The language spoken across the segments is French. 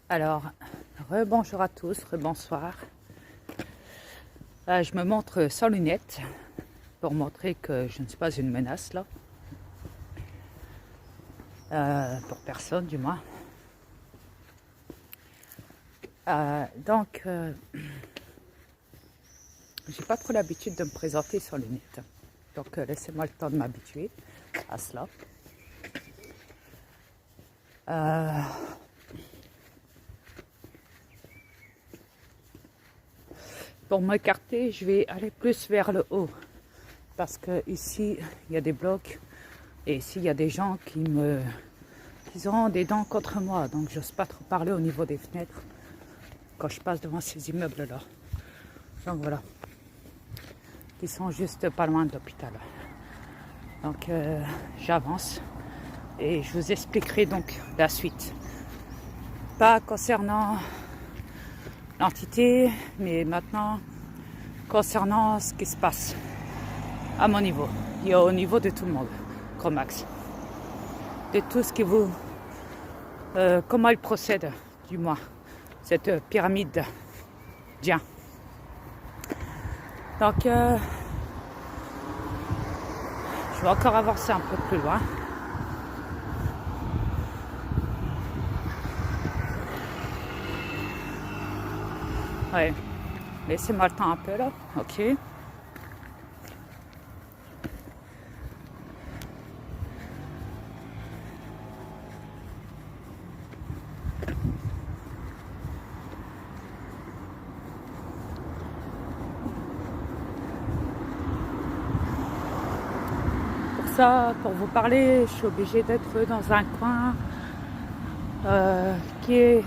Alors, rebonjour à tous, rebonsoir. Je me montre sans lunettes pour montrer que je ne suis pas une menace là. Pour personne du moins. J'ai pas trop l'habitude de me présenter sans lunettes. Donc laissez-moi le temps de m'habituer à cela. Pour m'écarter, je vais aller plus vers le haut. Parce que ici, il y a des blocs. Et ici, il y a des gens qui ont des dents contre moi. Donc, j'ose pas trop parler au niveau des fenêtres quand je passe devant ces immeubles-là. Donc, voilà. Qui sont juste pas loin de l'hôpital. Donc, j'avance. Et je vous expliquerai donc la suite. Pas concernant l'entité, mais maintenant concernant ce qui se passe à mon niveau et au niveau de tout le monde, gros max. De tout ce qui vous... comment il procède, du moins, cette pyramide d'Ien. Donc, je vais encore avancer un peu plus loin. Ouais, laissez-moi le temps un peu là, ok. Pour ça, pour vous parler, je suis obligée d'être dans un coin qui est...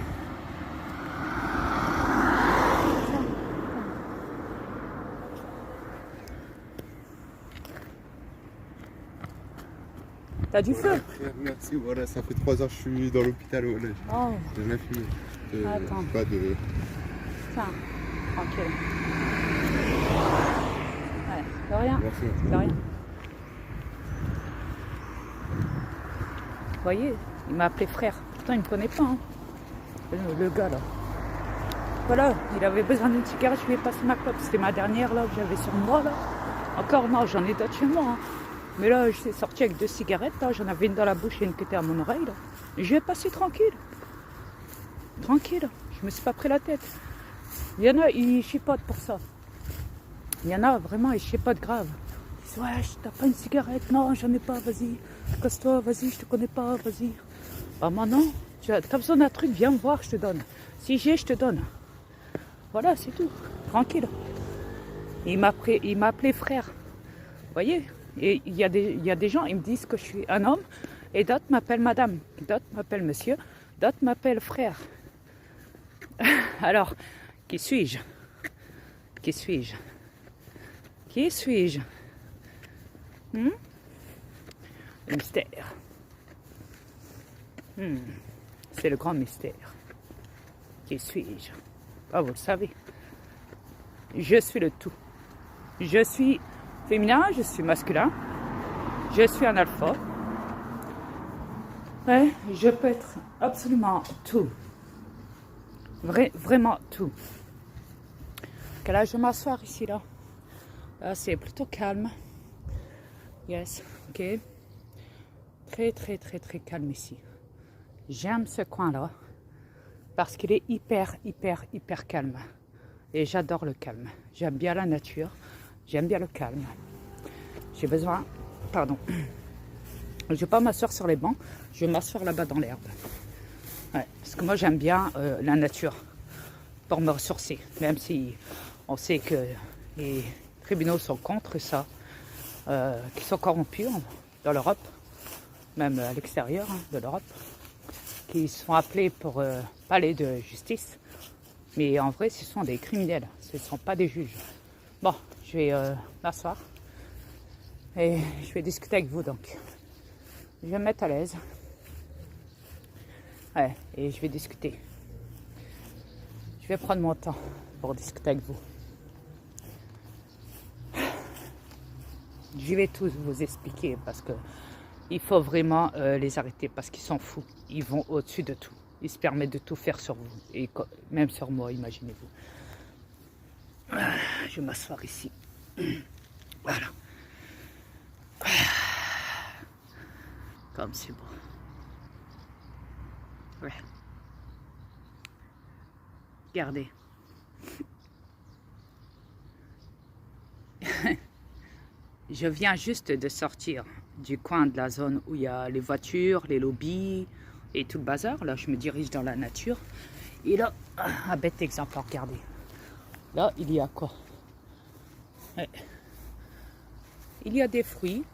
T'as du feu? Merci, voilà, ça fait 3 heures que je suis dans l'hôpital. Voilà. Oh, J'ai rien fini. attends. Pas de... Tiens, tranquille. Ouais, de rien. Merci. De rien. Vous voyez, il m'a appelé frère. Pourtant, il ne me connaît pas. Hein. Le gars, là. Voilà, il avait besoin d'une cigarette, je lui ai passé ma clope. C'était ma dernière, là, que j'avais sur moi, là. Encore, non, j'en ai d'autres chez moi. Hein. Mais là, je suis sortie avec 2 cigarettes, là. J'en avais une dans la bouche et une qui était à mon oreille, là. Et je lui ai passé tranquille. Tranquille. Je me suis pas pris la tête. Il y en a, ils chipotent pour ça. Il y en a, vraiment, ils chipotent grave. Ils disent, ouais, t'as pas une cigarette? Non, j'en ai pas, vas-y. Casse-toi, vas-y, je te connais pas, vas-y. Bah, moi, non. Tu as besoin d'un truc, viens me voir, je te donne. Si j'ai, je te donne. Voilà, c'est tout. Tranquille. Et il m'a appelé frère. Vous voyez? Et il y a des gens, ils me disent que je suis un homme. Et d'autres m'appellent madame. D'autres m'appellent monsieur. D'autres m'appellent frère. Alors, qui suis-je? Qui suis-je? Qui suis-je? Le mystère. C'est le grand mystère. Qui suis-je? Ah, vous le savez. Je suis le tout. Je suis féminin, je suis masculin. Je suis un alpha. Ouais, je peux être absolument tout. Vraiment tout. Ok, là, je vais m'asseoir ici, là. Là, c'est plutôt calme. Yes, ok. Très, très, très, très calme ici. J'aime ce coin-là parce qu'il est hyper, hyper, hyper calme. Et j'adore le calme. J'aime bien la nature. J'aime bien le calme. J'ai besoin... Pardon. Je ne vais pas m'asseoir sur les bancs. Je vais m'asseoir là-bas dans l'herbe. Ouais, parce que moi, j'aime bien la nature pour me ressourcer. Même si on sait que les tribunaux sont contre ça. Qui sont corrompus dans l'Europe. Même à l'extérieur de l'Europe. Qui sont appelés pour parler de justice. Mais en vrai, ce sont des criminels. Ce ne sont pas des juges. Bon, je vais m'asseoir. Et je vais discuter avec vous donc. Je vais me mettre à l'aise. Ouais, et je vais discuter. Je vais prendre mon temps pour discuter avec vous. Je vais tous vous expliquer parce que il faut vraiment les arrêter parce qu'ils sont fous. Ils vont au-dessus de tout. Il se permet de tout faire sur vous, et même sur moi, imaginez-vous. Je vais m'asseoir ici. Voilà. Comme c'est beau. Ouais. Regardez. Je viens juste de sortir du coin de la zone où il y a les voitures, les lobbies et tout le bazar. Là, je me dirige dans la nature. Et là, un bête exemple, regardez. Là, il y a quoi? Ouais. Il y a des fruits.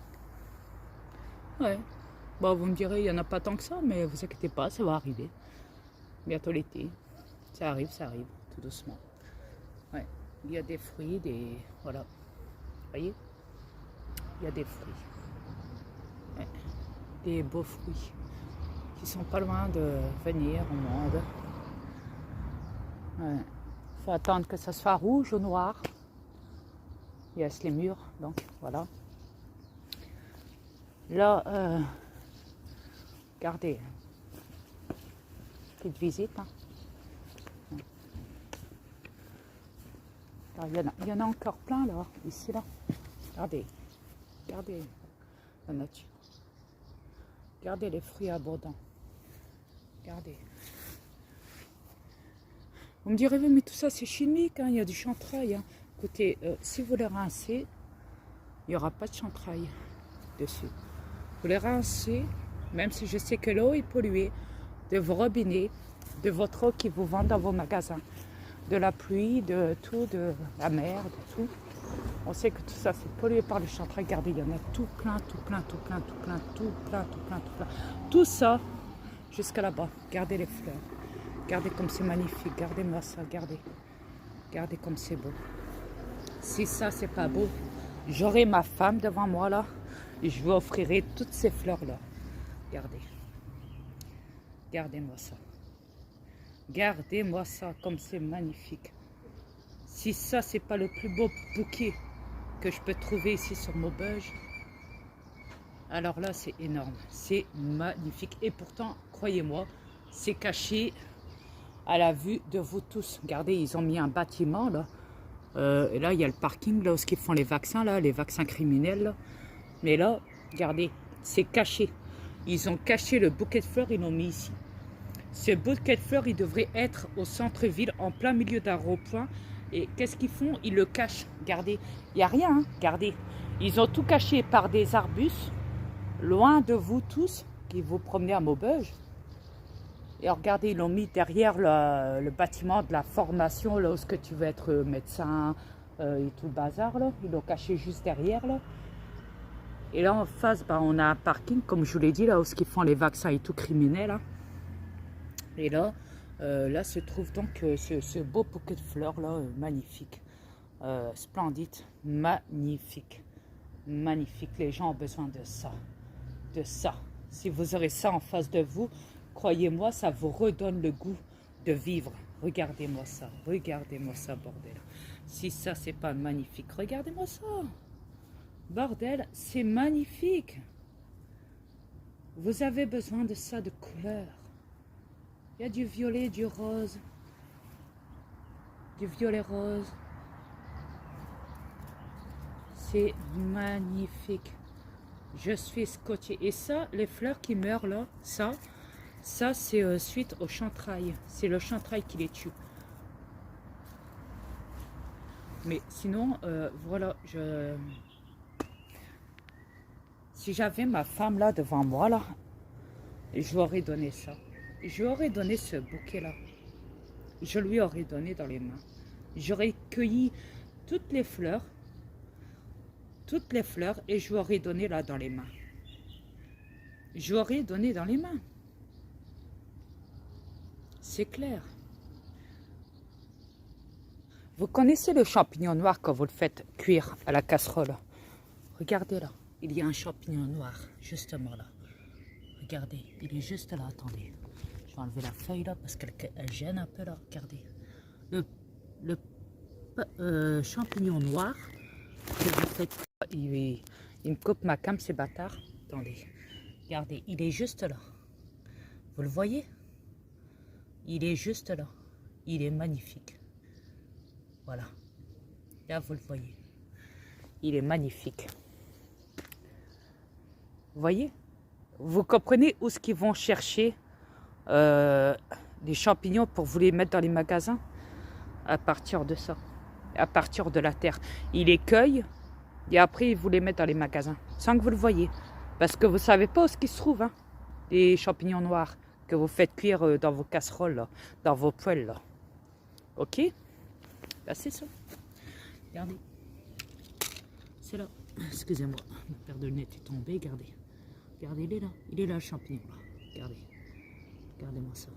Ouais. Bon, vous me direz, il n'y en a pas tant que ça, mais vous inquiétez pas, ça va arriver. Bientôt l'été. Ça arrive, tout doucement. Ouais. Il y a des fruits, des... Voilà. Vous voyez? Il y a des fruits. Ouais. Des beaux fruits qui sont pas loin de venir au monde. Ouais. Faut attendre que ça soit rouge ou noir. Yes, les murs, donc voilà. Là, regardez. Petite visite. Hein. Il y en a encore plein là, ici là. Regardez. Regardez la nature. Regardez les fruits abondants. Regardez. Vous me direz, mais tout ça c'est chimique, hein, il y a du chantrail. Hein. Écoutez, si vous les rincez, il n'y aura pas de chantrail dessus. Vous les rincez, même si je sais que l'eau est polluée, de vos robinets, de votre eau qui vous vend dans vos magasins, de la pluie, de tout, de la mer, de tout. On sait que tout ça c'est pollué par le chantrail. Regardez, il y en a tout plein, tout plein, tout plein, tout plein, tout plein, tout plein, tout plein. Tout ça jusqu'à là-bas. Regardez les fleurs. Regardez comme c'est magnifique. Regardez-moi ça, regardez. Regardez comme c'est beau. Si ça c'est pas beau, j'aurai ma femme devant moi là et je lui offrirai toutes ces fleurs là. Regardez. Regardez-moi ça. Regardez-moi ça comme c'est magnifique. Si ça c'est pas le plus beau bouquet que je peux trouver ici sur Maubeuge, alors là c'est énorme, c'est magnifique. Et pourtant, croyez-moi, c'est caché à la vue de vous tous. Regardez, ils ont mis un bâtiment là. Et là, il y a le parking là où ils font les vaccins là, les vaccins criminels là. Mais là, regardez, c'est caché. Ils ont caché le bouquet de fleurs, ils l'ont mis ici. Ce bouquet de fleurs, il devrait être au centre-ville, en plein milieu d'un rond-point. Et qu'est-ce qu'ils font? Ils le cachent. Regardez, il n'y a rien, hein. Regardez. Ils ont tout caché par des arbustes, loin de vous tous, qui vous promenez à Maubeuge. Et regardez, ils l'ont mis derrière le bâtiment de la formation, là où ce que tu veux être médecin et tout le bazar, là. Ils l'ont caché juste derrière, là. Et là, en face, bah, on a un parking, comme je vous l'ai dit, là où ils font les vaccins et tout criminels, là. Et là, là se trouve donc ce beau bouquet de fleurs, là, magnifique. Splendide, magnifique. Magnifique, les gens ont besoin de ça. De ça. Si vous aurez ça en face de vous, croyez-moi, ça vous redonne le goût de vivre. Regardez-moi ça, bordel. Si ça, c'est pas magnifique, regardez-moi ça. Bordel, c'est magnifique. Vous avez besoin de ça, de couleur. Il y a du violet, du rose. Du violet rose. C'est magnifique. Je suis scotché. Et ça, les fleurs qui meurent là, ça c'est suite au chantrail. C'est le chantrail qui les tue. Mais sinon, voilà, si j'avais ma femme là devant moi, là, je lui aurais donné ça. Je lui aurais donné ce bouquet-là. Je lui aurais donné dans les mains. J'aurais cueilli toutes les fleurs et je lui aurais donné là dans les mains. Je lui aurais donné dans les mains. C'est clair. Vous connaissez le champignon noir quand vous le faites cuire à la casserole? Regardez là, il y a un champignon noir, justement là. Regardez, il est juste là, attendez. Je vais enlever la feuille là parce qu'elle gêne un peu là, regardez. Le champignon noir que vous faites... Il me coupe ma cam, ces bâtards. Attendez, regardez, il est juste là. Vous le voyez? Il est juste là. Il est magnifique. Voilà. Là, vous le voyez. Il est magnifique. Vous voyez? Vous comprenez où ce qu'ils vont chercher des champignons pour vous les mettre dans les magasins? À partir de ça. À partir de la terre. Ils les cueillent et après ils vous les mettent dans les magasins. Sans que vous le voyez. Parce que vous ne savez pas où ce qui se trouve. Hein, les champignons noirs que vous faites cuire dans vos casseroles, là, dans vos poêles. Là. Ok? Là, c'est ça. Regardez. C'est là. Excusez-moi. Mon paire de lunettes est tombé. Regardez. Regardez, il est là. Il est là, le champignon. Là. Regardez. Regardez-moi ça.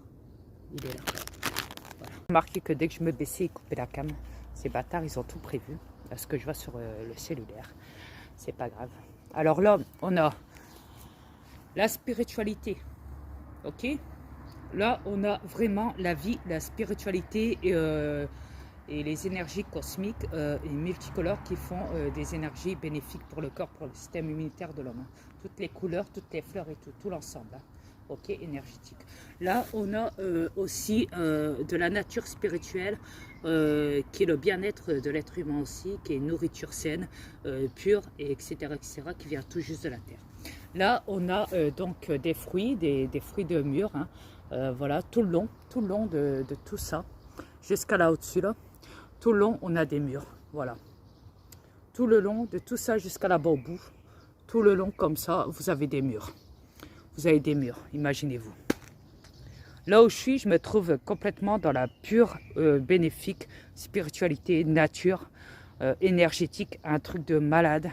Il est là. Voilà. Remarquez que dès que je me baissais et coupais la cam, ces bâtards, ils ont tout prévu. Là, ce que je vois sur le cellulaire. C'est pas grave. Alors là, on a la spiritualité. Ok? Là, on a vraiment la vie, la spiritualité et les énergies cosmiques et multicolores qui font des énergies bénéfiques pour le corps, pour le système immunitaire de l'homme. Toutes les couleurs, toutes les fleurs et tout l'ensemble. Hein. Ok, énergétique. Là, on a aussi de la nature spirituelle qui est le bien-être de l'être humain aussi, qui est une nourriture saine, pure, et etc., qui vient tout juste de la terre. Là, on a donc des fruits, des fruits de mûr, hein, voilà, tout le long de tout ça, jusqu'à là au-dessus, là, tout le long, on a des mûrs, voilà. Tout le long de tout ça jusqu'à là-bas au bout, tout le long comme ça, vous avez des mûrs. Vous avez des murs, imaginez-vous. Là où je suis, je me trouve complètement dans la pure bénéfique spiritualité, nature, énergétique, un truc de malade,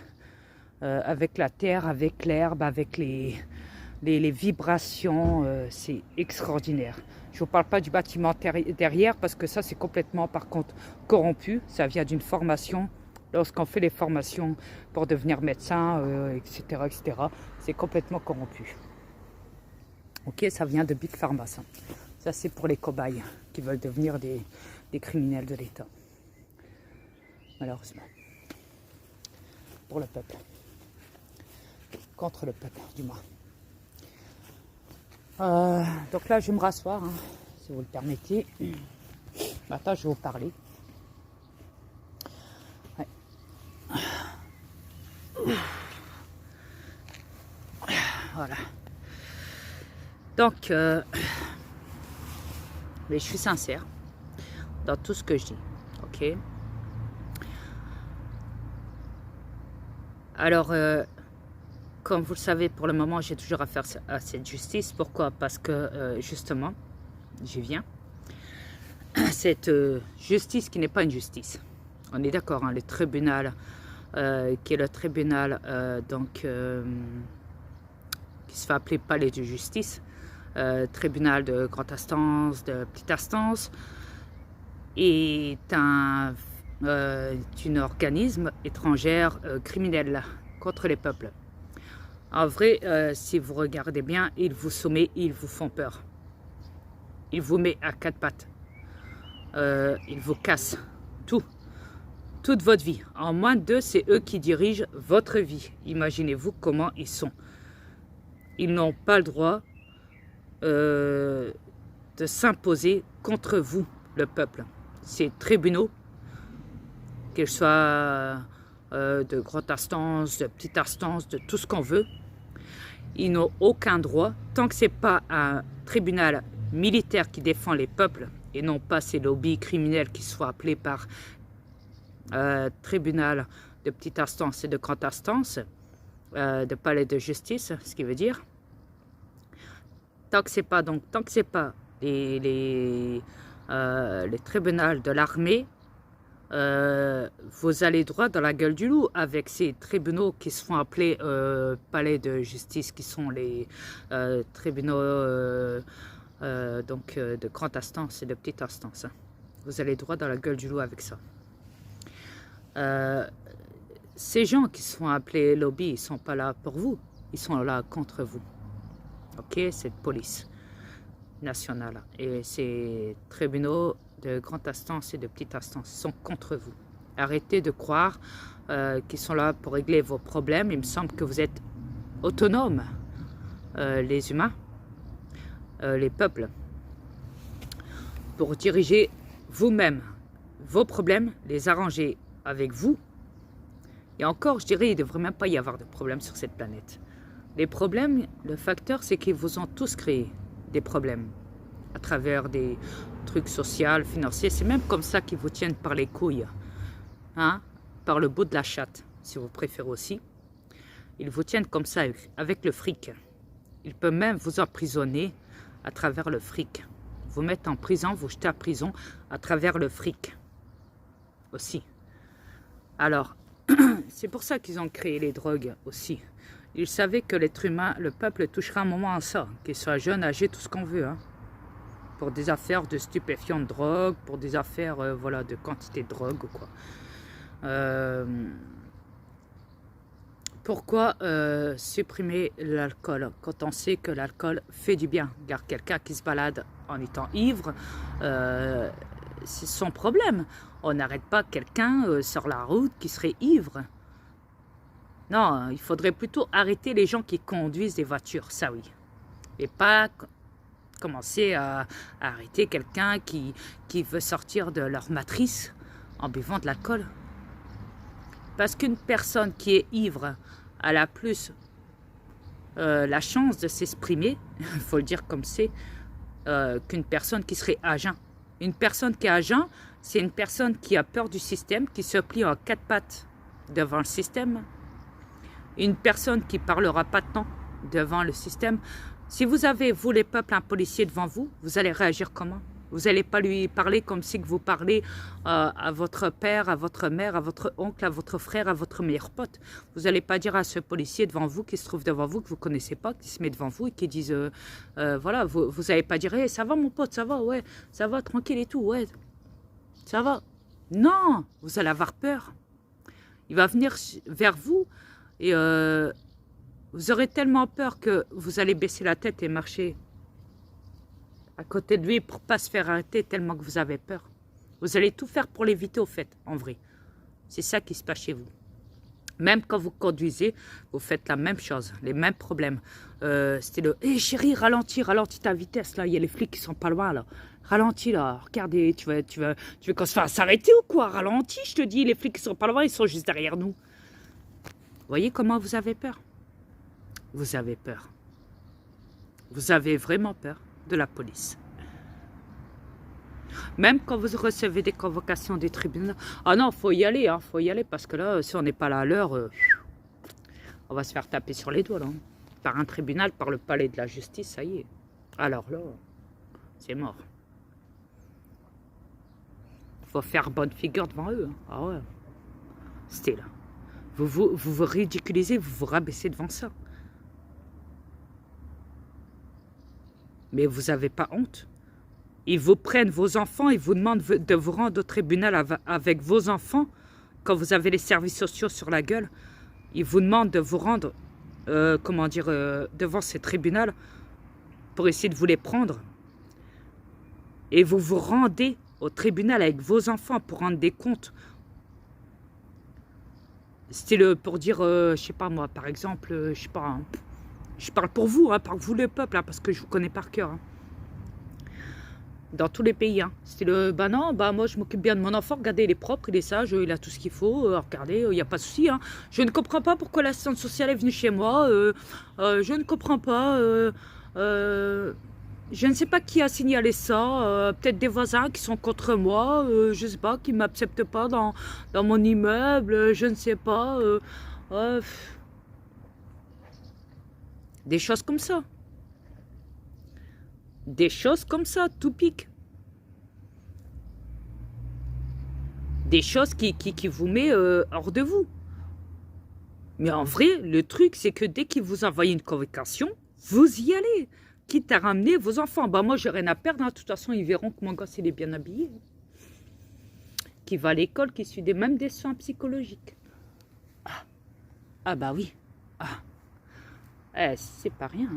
avec la terre, avec l'herbe, avec les vibrations, c'est extraordinaire. Je ne vous parle pas du bâtiment derrière, parce que ça c'est complètement par contre corrompu, ça vient d'une formation. Lorsqu'on fait les formations pour devenir médecin, etc., c'est complètement corrompu. Ok, ça vient de Big Pharma, ça. Ça, c'est pour les cobayes qui veulent devenir des criminels de l'État. Malheureusement. Pour le peuple. Contre le peuple, du moins. Donc là, je vais me rasseoir, hein, si vous le permettez. Maintenant, je vais vous parler. Ouais. Voilà. Donc, mais je suis sincère dans tout ce que je dis, ok? Alors, comme vous le savez, pour le moment, j'ai toujours affaire à cette justice. Pourquoi? Parce que, justement, j'y viens. Cette justice qui n'est pas une justice. On est d'accord, hein, le tribunal, qui est le tribunal, qui se fait appeler palais de justice, tribunal de grande instance, de petite instance, est un organisme étrangère criminel contre les peuples. En vrai, si vous regardez bien, ils vous sommet, ils vous font peur. Ils vous mettent à quatre pattes. Ils vous cassent tout. Toute votre vie. En moins d'eux, c'est eux qui dirigent votre vie. Imaginez-vous comment ils sont. Ils n'ont pas le droit de s'imposer contre vous, le peuple. Ces tribunaux, qu'ils soient de grande instance, de petite instance, de tout ce qu'on veut, ils n'ont aucun droit, tant que ce n'est pas un tribunal militaire qui défend les peuples, et non pas ces lobbies criminels qui soient appelés par tribunal de petite instance et de grande instance, de palais de justice, ce qui veut dire, tant que c'est pas les tribunaux de l'armée, vous allez droit dans la gueule du loup avec ces tribunaux qui se font appeler palais de justice, qui sont les tribunaux de grande instance et de petite instance. Vous allez droit dans la gueule du loup avec ça. Ces gens qui se font appeler lobby, ils ne sont pas là pour vous, ils sont là contre vous. Ok, cette police nationale et ces tribunaux de grande instance et de petite instance sont contre vous. Arrêtez de croire qu'ils sont là pour régler vos problèmes. Il me semble que vous êtes autonomes, les humains, les peuples. pour diriger vous-même vos problèmes, les arranger avec vous. Et encore, je dirais, il ne devrait même pas y avoir de problème sur cette planète. Les problèmes, le facteur, c'est qu'ils vous ont tous créé des problèmes à travers des trucs sociaux, financiers. C'est même comme ça qu'ils vous tiennent par les couilles, hein, par le bout de la chatte, si vous préférez aussi. Ils vous tiennent comme ça avec le fric. Ils peuvent même vous emprisonner à travers le fric. Vous mettre en prison, vous jeter à prison à travers le fric aussi. Alors, c'est pour ça qu'ils ont créé les drogues aussi. Ils savaient que l'être humain, le peuple touchera un moment à ça, qu'il soit jeune, âgé, tout ce qu'on veut, hein. Pour des affaires de stupéfiants de drogue, pour des affaires voilà, de quantité de drogue ou quoi. Pourquoi supprimer l'alcool quand on sait que l'alcool fait du bien? Car quelqu'un qui se balade en étant ivre, c'est son problème. On n'arrête pas quelqu'un sur la route qui serait ivre. Non, il faudrait plutôt arrêter les gens qui conduisent des voitures, ça oui. Et pas commencer à arrêter quelqu'un qui veut sortir de leur matrice en buvant de l'alcool. Parce qu'une personne qui est ivre, elle a plus la chance de s'exprimer, il faut le dire comme c'est, qu'une personne qui serait à jeun. Une personne qui est à jeun, c'est une personne qui a peur du système, qui se plie en quatre pattes devant le système. Une personne qui ne parlera pas de temps devant le système. Si vous avez, vous les peuples, un policier devant vous, vous allez réagir comment? Vous n'allez pas lui parler comme si vous parlez à votre père, à votre mère, à votre oncle, à votre frère, à votre meilleur pote. Vous n'allez pas dire à ce policier devant vous, qui se trouve devant vous, que vous ne connaissez pas, qui se met devant vous et qui disent, voilà, vous n'allez pas dire, hey, ça va mon pote, ça va, ouais, ça va, tranquille et tout, ouais, ça va. Non, vous allez avoir peur. Il va venir vers vous et vous aurez tellement peur que vous allez baisser la tête et marcher à côté de lui pour ne pas se faire arrêter tellement que vous avez peur. Vous allez tout faire pour l'éviter au fait, en vrai. C'est ça qui se passe chez vous. Même quand vous conduisez, vous faites la même chose, les mêmes problèmes. C'était le « Hé chérie, ralentis ta vitesse, là, il y a les flics qui sont pas loin, là. Ralentis, là, regardez, tu veux qu'on se fasse s'arrêter ou quoi? Ralentis, je te dis, les flics qui sont pas loin, ils sont juste derrière nous. » Vous voyez comment vous avez peur? Vous avez peur. Vous avez vraiment peur de la police. Même quand vous recevez des convocations des tribunaux, ah non, faut y aller, hein, faut y aller, parce que là, si on n'est pas là à l'heure, on va se faire taper sur les doigts, là. Par un tribunal, par le palais de la justice, ça y est. Alors là, c'est mort. Faut faire bonne figure devant eux. Hein. Ah ouais. C'était là. Vous ridiculisez, vous vous rabaissez devant ça. Mais vous n'avez pas honte. Ils vous prennent vos enfants, ils vous demandent de vous rendre au tribunal avec vos enfants. Quand vous avez les services sociaux sur la gueule, ils vous demandent de vous rendre, devant ces tribunaux pour essayer de vous les prendre. Et vous vous rendez au tribunal avec vos enfants pour rendre des comptes. C'était pour dire, je sais pas moi, par exemple, je sais pas, hein, je parle pour vous, hein, par vous le peuple, hein, parce que je vous connais par cœur. Hein. Dans tous les pays, hein. C'était non, moi je m'occupe bien de mon enfant, regardez, il est propre, il est sage, il a tout ce qu'il faut, regardez, il n'y a pas de souci. Hein. Je ne comprends pas pourquoi l'assistante sociale est venue chez moi, je ne comprends pas, je ne sais pas qui a signalé ça, peut-être des voisins qui sont contre moi, je ne sais pas, qui ne m'acceptent pas dans mon immeuble, je ne sais pas. Des choses comme ça. Des choses comme ça, tout pique. Des choses qui vous met hors de vous. Mais en vrai, le truc, c'est que dès qu'ils vous envoient une convocation, vous y allez. Quitte à ramener vos enfants. Bah moi, j'ai rien à perdre. Hein. De toute façon, ils verront que mon gosse, il est bien habillé. Qui va à l'école, qui suit même des soins psychologiques. Ah bah oui. C'est pas rien.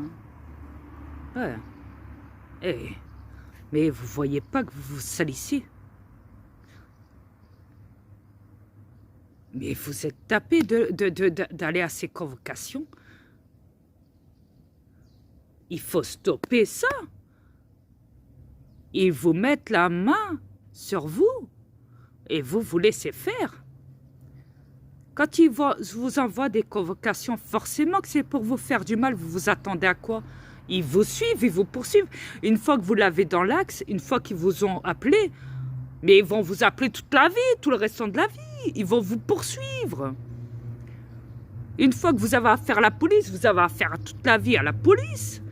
Hein. Ouais. Mais vous voyez pas que vous vous salissez. Mais vous êtes tapé d'aller à ces convocations. Il faut stopper ça. ils vous mettent la main sur vous et vous laissez faire. Quand ils vous envoient des convocations, forcément que c'est pour vous faire du mal. Vous vous attendez à quoi? Ils vous suivent, ils vous poursuivent. Une fois que vous l'avez dans l'axe, une fois qu'ils vous ont appelé, mais ils vont vous appeler toute la vie, tout le restant de la vie. Ils vont vous poursuivre. Une fois que vous avez affaire à la police, vous avez affaire toute la vie à la police.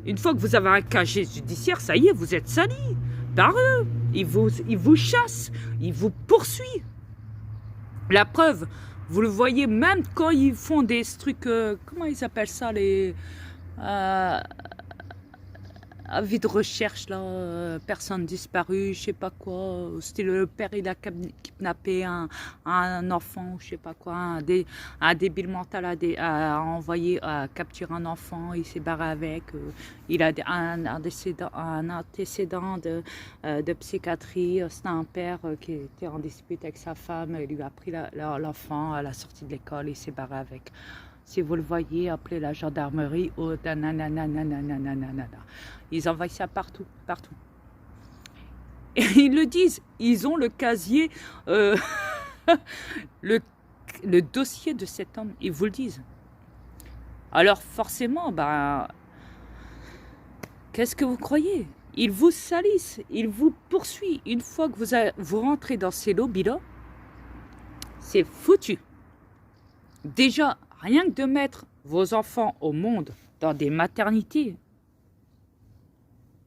Une fois que vous avez un casier judiciaire, ça y est, vous êtes sali par eux. Ils vous chassent, ils vous poursuivent. La preuve, vous le voyez même quand ils font des trucs, comment ils appellent ça, les avis de recherche, là, personne disparue, je sais pas quoi, style le père il a kidnappé un enfant, je sais pas quoi, un débile mental a envoyé, a capturé un enfant, il s'est barré avec, il a un antécédent de psychiatrie, c'est un père qui était en dispute avec sa femme, il lui a pris l'enfant à la sortie de l'école, il s'est barré avec. Si vous le voyez, appelez la gendarmerie. Oh, ils envoient ça partout, partout. Et ils le disent, ils ont le casier, le dossier de cet homme, ils vous le disent. Alors forcément, qu'est-ce que vous croyez? Ils vous salissent, ils vous poursuivent. Une fois que vous rentrez dans ces lobbies-là, c'est foutu. Déjà, rien que de mettre vos enfants au monde dans des maternités,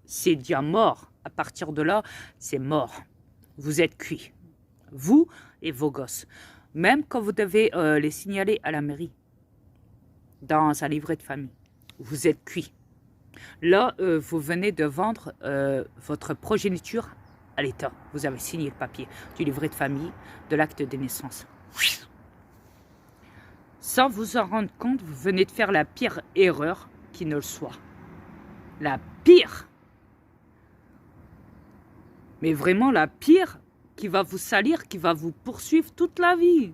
c'est déjà mort. À partir de là, c'est mort. Vous êtes cuits. Vous et vos gosses. Même quand vous devez les signaler à la mairie, dans un livret de famille, vous êtes cuits. Là, vous venez de vendre votre progéniture à l'État. Vous avez signé le papier du livret de famille, de l'acte de naissance. Sans vous en rendre compte, vous venez de faire la pire erreur qui ne le soit. La pire. Mais vraiment la pire qui va vous salir, qui va vous poursuivre toute la vie.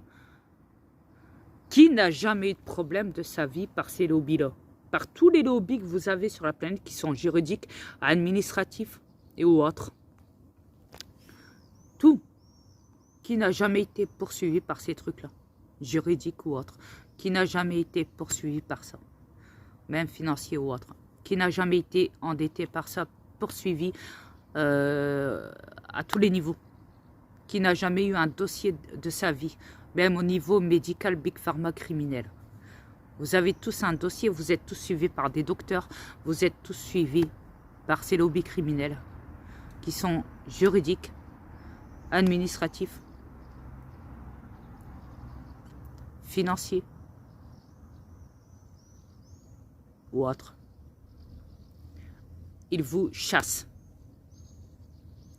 Qui n'a jamais eu de problème de sa vie par ces lobbies-là? Par tous les lobbies que vous avez sur la planète qui sont juridiques, administratifs et autres. Tout. Qui n'a jamais été poursuivi par ces trucs-là? Juridique ou autre, qui n'a jamais été poursuivi par ça, même financier ou autre, qui n'a jamais été endetté par ça, poursuivi à tous les niveaux, qui n'a jamais eu un dossier de sa vie, même au niveau médical, big pharma criminel. Vous avez tous un dossier, vous êtes tous suivis par des docteurs, vous êtes tous suivis par ces lobbies criminels qui sont juridiques, administratifs, financiers ou autres. Ils vous chassent.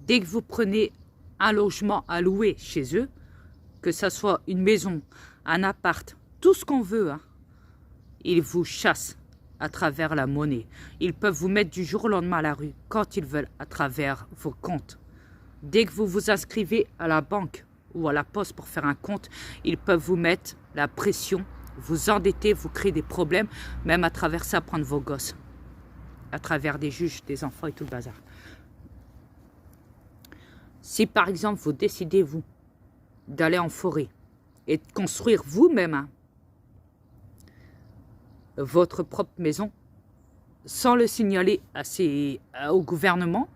Dès que vous prenez un logement à louer chez eux, que ce soit une maison, un appart, tout ce qu'on veut, hein, ils vous chassent à travers la monnaie. Ils peuvent vous mettre du jour au lendemain à la rue, quand ils veulent, à travers vos comptes. Dès que vous vous inscrivez à la banque ou à la poste pour faire un compte, ils peuvent vous mettre la pression, vous endetter, vous créer des problèmes, même à travers ça, prendre vos gosses, à travers des juges, des enfants et tout le bazar. Si par exemple, vous décidez, vous, d'aller en forêt et de construire vous-même hein, votre propre maison, sans le signaler au gouvernement,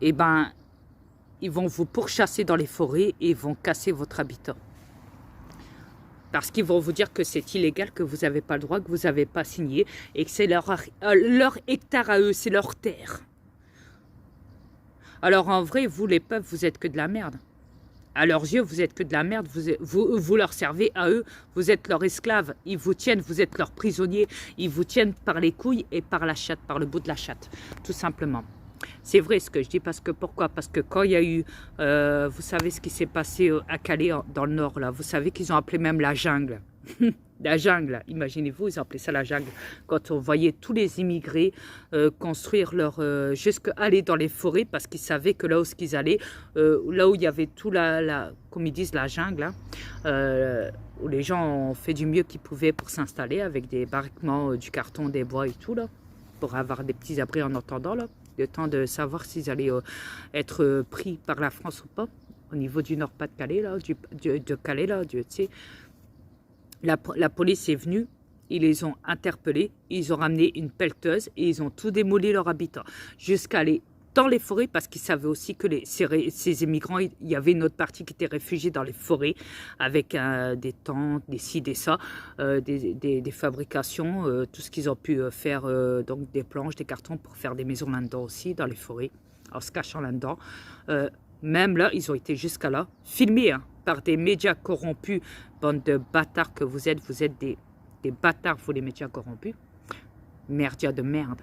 eh ben, ils vont vous pourchasser dans les forêts et vont casser votre habitat. Parce qu'ils vont vous dire que c'est illégal, que vous n'avez pas le droit, que vous n'avez pas signé et que c'est leur hectare à eux, c'est leur terre. Alors en vrai, vous les peuples, vous êtes que de la merde. À leurs yeux, vous êtes que de la merde, vous leur servez à eux, vous êtes leurs esclaves, ils vous tiennent, vous êtes leurs prisonniers, ils vous tiennent par les couilles et par la chatte, par le bout de la chatte, tout simplement. C'est vrai ce que je dis, parce que pourquoi? Parce que quand il y a eu, vous savez ce qui s'est passé à Calais, dans le nord, là, vous savez qu'ils ont appelé même la jungle. La jungle, imaginez-vous, ils ont appelé ça la jungle. Quand on voyait tous les immigrés construire jusqu'à aller dans les forêts, parce qu'ils savaient que là où ils allaient, là où il y avait tout comme ils disent, la jungle, hein, où les gens ont fait du mieux qu'ils pouvaient pour s'installer avec des baraquements, du carton, des bois et tout là. pour avoir des petits abris en attendant, là, le temps de savoir s'ils allaient être pris par la France ou pas, au niveau du Nord-Pas-de-Calais, là, de Calais, là, tu sais. La police est venue, ils les ont interpellés, ils ont ramené une pelleteuse et ils ont tout démoli leur habitat, jusqu'à aller dans les forêts, parce qu'ils savaient aussi que ces immigrants, il y avait une autre partie qui était réfugiée dans les forêts, avec des tentes, des ci, des ça, des fabrications, tout ce qu'ils ont pu faire, donc des planches, des cartons pour faire des maisons là-dedans aussi, dans les forêts, en se cachant là-dedans. Même là, ils ont été jusqu'à là, filmés hein, par des médias corrompus, bande de bâtards que vous êtes des bâtards, vous les médias corrompus, merdia de merde.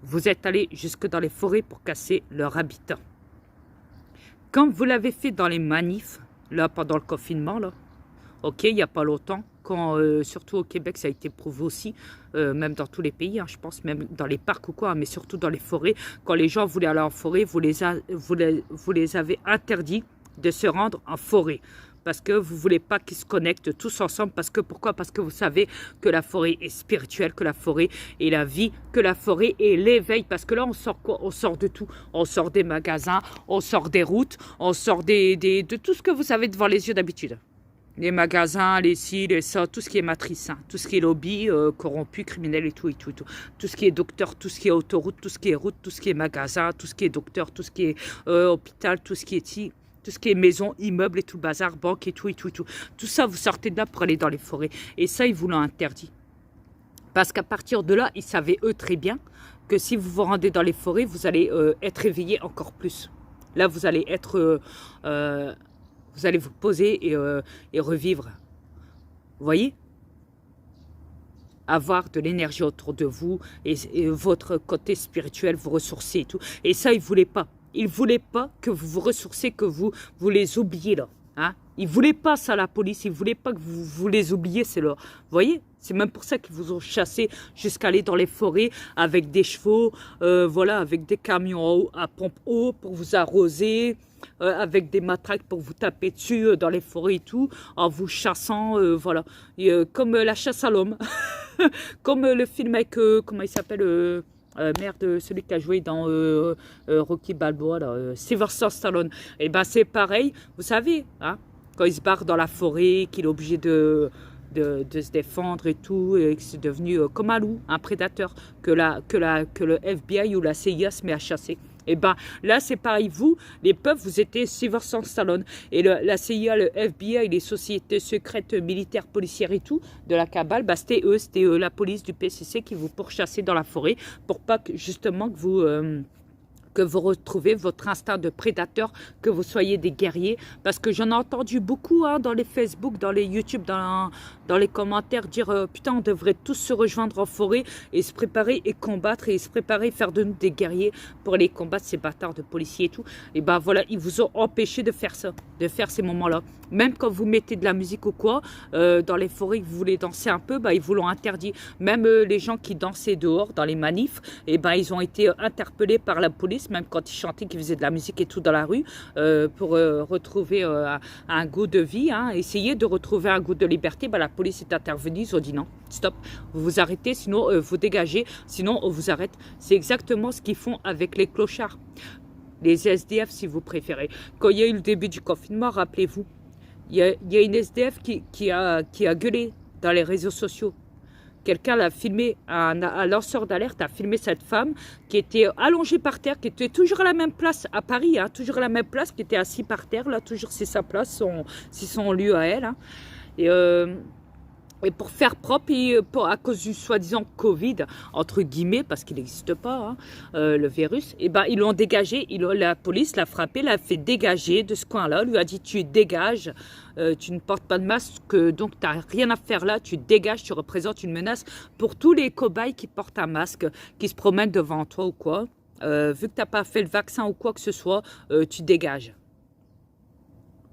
Vous êtes allés jusque dans les forêts pour casser leur habitat. Comme vous l'avez fait dans les manifs, là, pendant le confinement, là, ok, il n'y a pas longtemps, quand, surtout au Québec, ça a été prouvé aussi, même dans tous les pays, hein, je pense, même dans les parcs ou quoi, mais surtout dans les forêts, quand les gens voulaient aller en forêt, vous les avez interdits de se rendre en forêt. Parce que vous ne voulez pas qu'ils se connectent tous ensemble. Parce que pourquoi? Parce que vous savez que la forêt est spirituelle, que la forêt est la vie, que la forêt est l'éveil. Parce que là, on sort quoi? On sort de tout. On sort des magasins, on sort des routes, on sort de tout ce que vous avez devant les yeux d'habitude. Les magasins, les ci, les ça, tout ce qui est matrice, hein, tout ce qui est lobby, corrompu, criminel et tout, et tout, et tout. Tout ce qui est docteur, tout ce qui est autoroute, tout ce qui est route, tout ce qui est magasin, tout ce qui est docteur, tout ce qui est hôpital, tout ce qui est ici. Tout ce qui est maison, immeuble et tout le bazar, banque et tout, et tout, et tout. Tout ça, vous sortez de là pour aller dans les forêts. Et ça, ils vous l'ont interdit. Parce qu'à partir de là, ils savaient eux très bien que si vous vous rendez dans les forêts, vous allez être éveillé encore plus. Là, vous allez être... vous allez vous poser et revivre. Vous voyez? Avoir de l'énergie autour de vous et votre côté spirituel, vous ressourcer et tout. Et ça, ils ne voulaient pas. Ils ne voulaient pas que vous vous ressourciez, que vous les oubliez là. Hein? Ils ne voulaient pas ça, la police. Ils ne voulaient pas que vous les oubliez. C'est là. Vous voyez? C'est même pour ça qu'ils vous ont chassé jusqu'à aller dans les forêts avec des chevaux, voilà, avec des camions à pompe eau pour vous arroser, avec des matraques pour vous taper dessus dans les forêts et tout, en vous chassant, voilà. Comme la chasse à l'homme. Comme le film avec, comment il s'appelle merde, celui qui a joué dans Rocky Balboa, là, Sylvester Stallone. Et ben c'est pareil, vous savez, hein, quand il se barre dans la forêt, qu'il est obligé de se défendre et tout, et que c'est devenu comme un loup, un prédateur, que le FBI ou la CIA se met à chasser. Et ben là c'est pareil, vous, les peuples, vous étiez Sylvester Stallone. Et la CIA, le FBI, les sociétés secrètes militaires, policières et tout, de la cabale, bah, c'était eux, la police du PCC qui vous pourchassaient dans la forêt pour pas que, justement que vous retrouvez votre instinct de prédateur, que vous soyez des guerriers. Parce que j'en ai entendu beaucoup hein, dans les Facebook, dans les YouTube, dans les commentaires, dire putain, on devrait tous se rejoindre en forêt et se préparer et combattre et se préparer, faire de nous des guerriers pour aller combattre ces bâtards de policiers et tout. Et ben voilà, ils vous ont empêché de faire ça, de faire ces moments-là. Même quand vous mettez de la musique ou quoi, dans les forêts, que vous voulez danser un peu, bah, ils vous l'ont interdit. Même les gens qui dansaient dehors, dans les manifs, et ben, ils ont été interpellés par la police, même quand ils chantaient, qu'ils faisaient de la musique et tout dans la rue, pour retrouver un goût de vie, hein, essayer de retrouver un goût de liberté. Ben, la police est intervenue, ils ont dit non, stop, vous vous arrêtez, sinon vous dégagez, sinon on vous arrête. C'est exactement ce qu'ils font avec les clochards, les SDF si vous préférez. Quand il y a eu le début du confinement, rappelez-vous, il y a une SDF qui a gueulé dans les réseaux sociaux. Quelqu'un l'a filmé, un lanceur d'alerte a filmé cette femme qui était allongée par terre, qui était toujours à la même place à Paris, hein, toujours à la même place, qui était assise par terre, là, toujours c'est sa place, c'est son lieu à elle. Hein. Et pour faire propre, à cause du soi-disant Covid, entre guillemets, parce qu'il n'existe pas, hein, le virus, et ben, ils l'ont dégagé, la police l'a frappé, l'a fait dégager de ce coin-là, lui a dit tu dégages, tu ne portes pas de masque, donc tu n'as rien à faire là, tu dégages, tu représentes une menace pour tous les cobayes qui portent un masque, qui se promènent devant toi ou quoi. Vu que tu n'as pas fait le vaccin ou quoi que ce soit, tu dégages.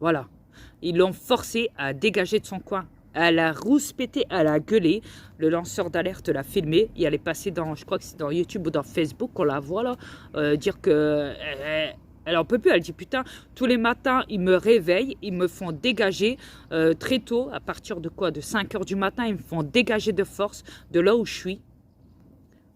Voilà. Ils l'ont forcé à dégager de son coin. Elle a rouspété, elle a gueulé. Le lanceur d'alerte l'a filmé. Et elle est passée dans, je crois que c'est dans YouTube ou dans Facebook, on la voit là, dire que elle en peut plus. Elle dit putain, tous les matins, ils me réveillent, ils me font dégager très tôt, à partir de quoi? De 5 h du matin, ils me font dégager de force de là où je suis.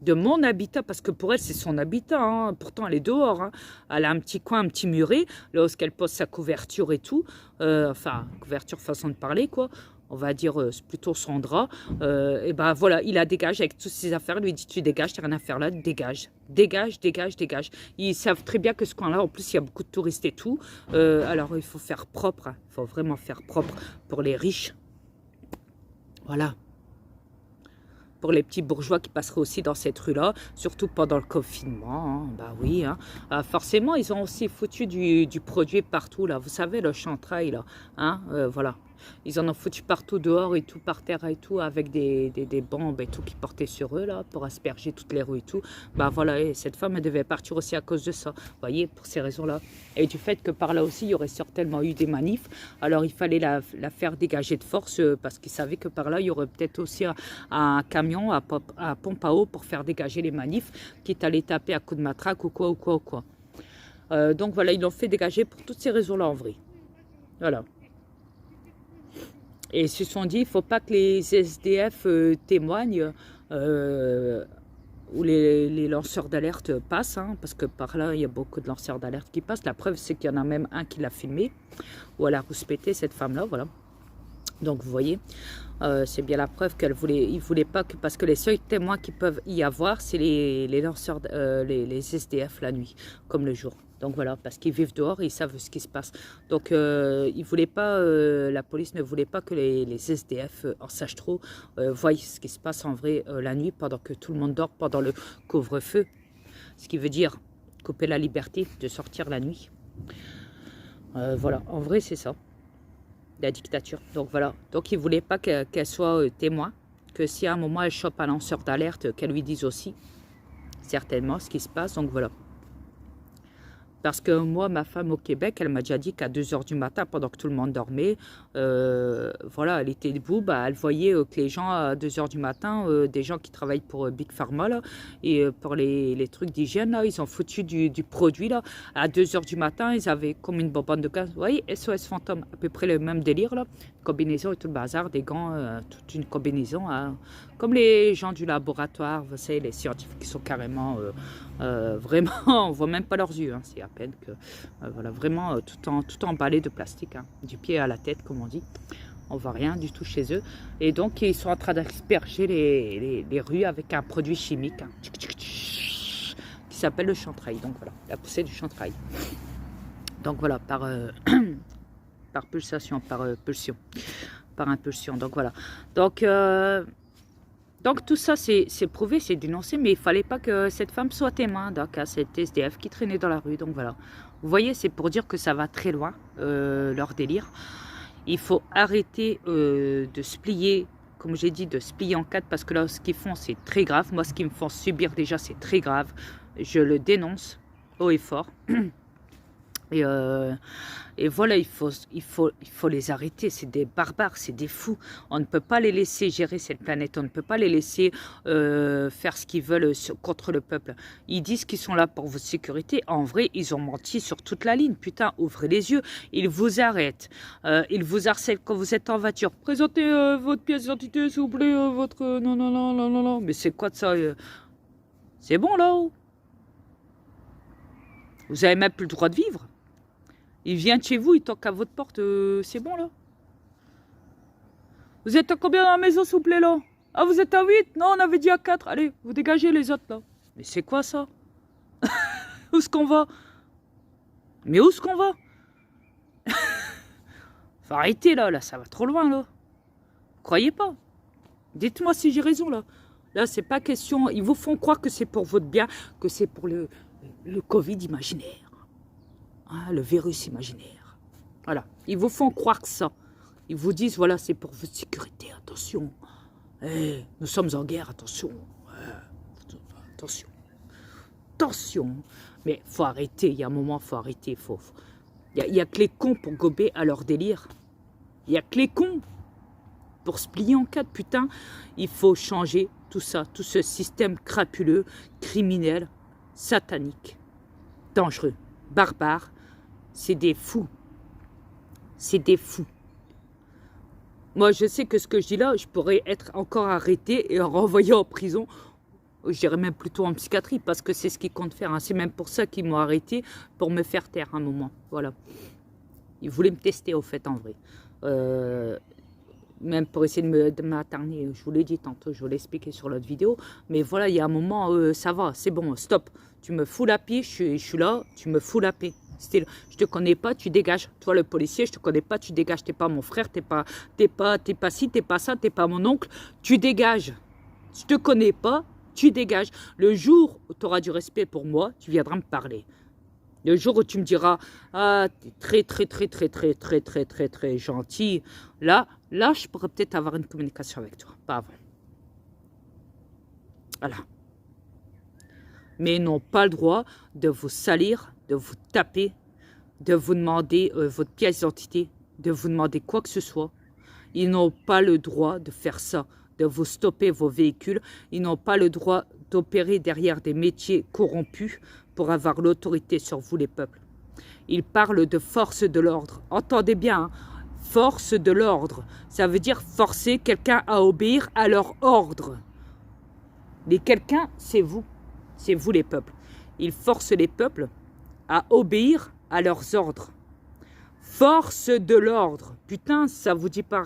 de mon habitat, parce que pour elle, c'est son habitat, hein. Pourtant, elle est dehors, hein. Elle a un petit coin, un petit muret, là où elle pose sa couverture et tout, enfin, couverture façon de parler, quoi, on va dire, c'est plutôt son drap, et ben voilà, il la dégage avec toutes ses affaires, il lui dit, tu dégages, t'as rien à faire là, dégage, dégage, dégage, dégage. Ils savent très bien que ce coin-là, en plus, il y a beaucoup de touristes et tout, alors il faut faire propre, hein. Il faut vraiment faire propre pour les riches, voilà. Pour les petits bourgeois qui passeraient aussi dans cette rue-là, surtout pendant le confinement, hein, bah oui, hein. Forcément, ils ont aussi foutu du produit partout, là, vous savez, le chantrail, là, hein, voilà. Ils en ont foutu partout dehors et tout, par terre et tout, avec des bombes et tout qui portaient sur eux, là, pour asperger toutes les rues et tout. Bah voilà, et cette femme, elle devait partir aussi à cause de ça, vous voyez, pour ces raisons-là. Et du fait que par là aussi, il y aurait certainement eu des manifs, alors il fallait la faire dégager de force, parce qu'ils savaient que par là, il y aurait peut-être aussi un camion à pompe à eau pour faire dégager les manifs, quitte à les taper à coups de matraque ou quoi, ou quoi, ou quoi. Donc voilà, ils l'ont fait dégager pour toutes ces raisons-là, en vrai. Voilà. Et ils se sont dit, il ne faut pas que les SDF témoignent ou les lanceurs d'alerte passent, hein, parce que par là, il y a beaucoup de lanceurs d'alerte qui passent. La preuve, c'est qu'il y en a même un qui l'a filmé, ou elle a rouspété cette femme-là, voilà. Donc, vous voyez, c'est bien la preuve qu'elle voulait, il voulait pas que, parce que les seuls témoins qui peuvent y avoir, c'est les lanceurs, les SDF la nuit, comme le jour. Donc voilà, parce qu'ils vivent dehors et ils savent ce qui se passe. Donc ils voulaient pas, la police ne voulait pas que les SDF en sachent trop, voient ce qui se passe en vrai la nuit pendant que tout le monde dort, pendant le couvre-feu. Ce qui veut dire couper la liberté de sortir la nuit. Voilà, en vrai c'est ça, la dictature. Donc voilà, donc ils voulaient pas qu'elle soit témoin, que si à un moment elle chope un lanceur d'alerte, qu'elle lui dise aussi certainement ce qui se passe. Donc voilà. Parce que moi, ma femme au Québec, elle m'a déjà dit qu'à 2 h du matin, pendant que tout le monde dormait, voilà, elle était debout, bah, elle voyait que les gens, à 2 h du matin, des gens qui travaillent pour Big Pharma, là, et pour les trucs d'hygiène, là, ils ont foutu du produit, là. À 2 h du matin, ils avaient comme une bonbonne de gaz. Vous voyez, SOS Fantôme, à peu près le même délire, là. Combinaison et tout le bazar, des gants, toute une combinaison, hein. Comme les gens du laboratoire, vous savez, les scientifiques qui sont carrément... vraiment, on voit même pas leurs yeux, hein, c'est à peine que, voilà, vraiment tout emballé de plastique, hein, du pied à la tête, comme on dit. On voit rien du tout chez eux. Et donc, ils sont en train d'asperger les rues avec un produit chimique, hein, qui s'appelle le chantrail. Donc voilà, la poussée du chantrail. Donc voilà, par pulsation, par pulsion, par impulsion. Donc voilà. Donc tout ça, c'est prouvé, c'est dénoncé, mais il ne fallait pas que cette femme soit témoin, donc à cette SDF qui traînait dans la rue. Donc voilà, vous voyez, c'est pour dire que ça va très loin, leur délire. Il faut arrêter de se plier, comme j'ai dit, de se plier en quatre, parce que là, ce qu'ils font, c'est très grave. Moi, ce qu'ils me font subir déjà, c'est très grave. Je le dénonce haut et fort. Et voilà, il faut les arrêter. C'est des barbares, c'est des fous. On ne peut pas les laisser gérer cette planète. On ne peut pas les laisser faire ce qu'ils veulent contre le peuple. Ils disent qu'ils sont là pour votre sécurité. En vrai, ils ont menti sur toute la ligne. Putain, ouvrez les yeux. Ils vous arrêtent. Ils vous harcèlent quand vous êtes en voiture. Présentez votre pièce d'identité, s'il vous plaît. Votre... Non, non, non, non, non, non. Mais c'est quoi de ça C'est bon, là-haut. Vous avez même plus le droit de vivre. Il vient de chez vous, il toque à votre porte, c'est bon là? Vous êtes à combien dans la maison, s'il vous plaît là? Ah, vous êtes à 8? Non, on avait dit à 4. Allez, vous dégagez les autres là. Mais c'est quoi ça? Où est-ce qu'on va? Mais où est-ce qu'on va? Faut arrêter là, ça va trop loin là. Vous croyez pas? Dites-moi si j'ai raison là. Là, c'est pas question. Ils vous font croire que c'est pour votre bien, que c'est pour le Covid imaginaire. Ah, le virus imaginaire. Voilà. Ils vous font croire que ça. Ils vous disent, voilà, c'est pour votre sécurité. Attention. Hey, nous sommes en guerre. Attention. Attention. Attention. Mais il faut arrêter. Il y a un moment, il faut arrêter. Il y a que les cons pour gober à leur délire. Il n'y a que les cons pour se plier en quatre. Putain, il faut changer tout ça. Tout ce système crapuleux, criminel, satanique, dangereux, barbare. C'est des fous. C'est des fous. Moi, je sais que ce que je dis là, je pourrais être encore arrêté et renvoyé en prison Je dirais même plutôt en psychiatrie, parce que c'est ce qu'ils comptent faire. Hein. C'est même pour ça qu'ils m'ont arrêté, pour me faire taire un moment. Voilà. Ils voulaient me tester, au fait, en vrai. Même pour essayer de m'attarder. Je vous l'ai dit tantôt, je vous l'ai expliqué sur l'autre vidéo. Mais voilà, il y a un moment, ça va, c'est bon, stop. Tu me fous la paix, je suis là, tu me fous la paix. Style, je te connais pas, tu dégages. Toi, le policier, je te connais pas, tu dégages. T'es pas mon frère, t'es pas ci, t'es pas ça, t'es pas mon oncle. Tu dégages. Je te connais pas, tu dégages. Le jour où tu auras du respect pour moi, tu viendras me parler. Le jour où tu me diras, ah, t'es très gentil, là, je pourrais peut-être avoir une communication avec toi. Pas avant. Voilà. Mais ils n'ont pas le droit de vous salir, de vous taper, de vous demander votre pièce d'identité, de vous demander quoi que ce soit. Ils n'ont pas le droit de faire ça, de vous stopper vos véhicules. Ils n'ont pas le droit d'opérer derrière des métiers corrompus pour avoir l'autorité sur vous, les peuples. Ils parlent de force de l'ordre. Entendez bien, hein, force de l'ordre. Ça veut dire forcer quelqu'un à obéir à leur ordre. Mais quelqu'un, c'est vous. C'est vous, les peuples. Ils forcent les peuples à obéir à leurs ordres. Force de l'ordre. Putain, ça vous dit pas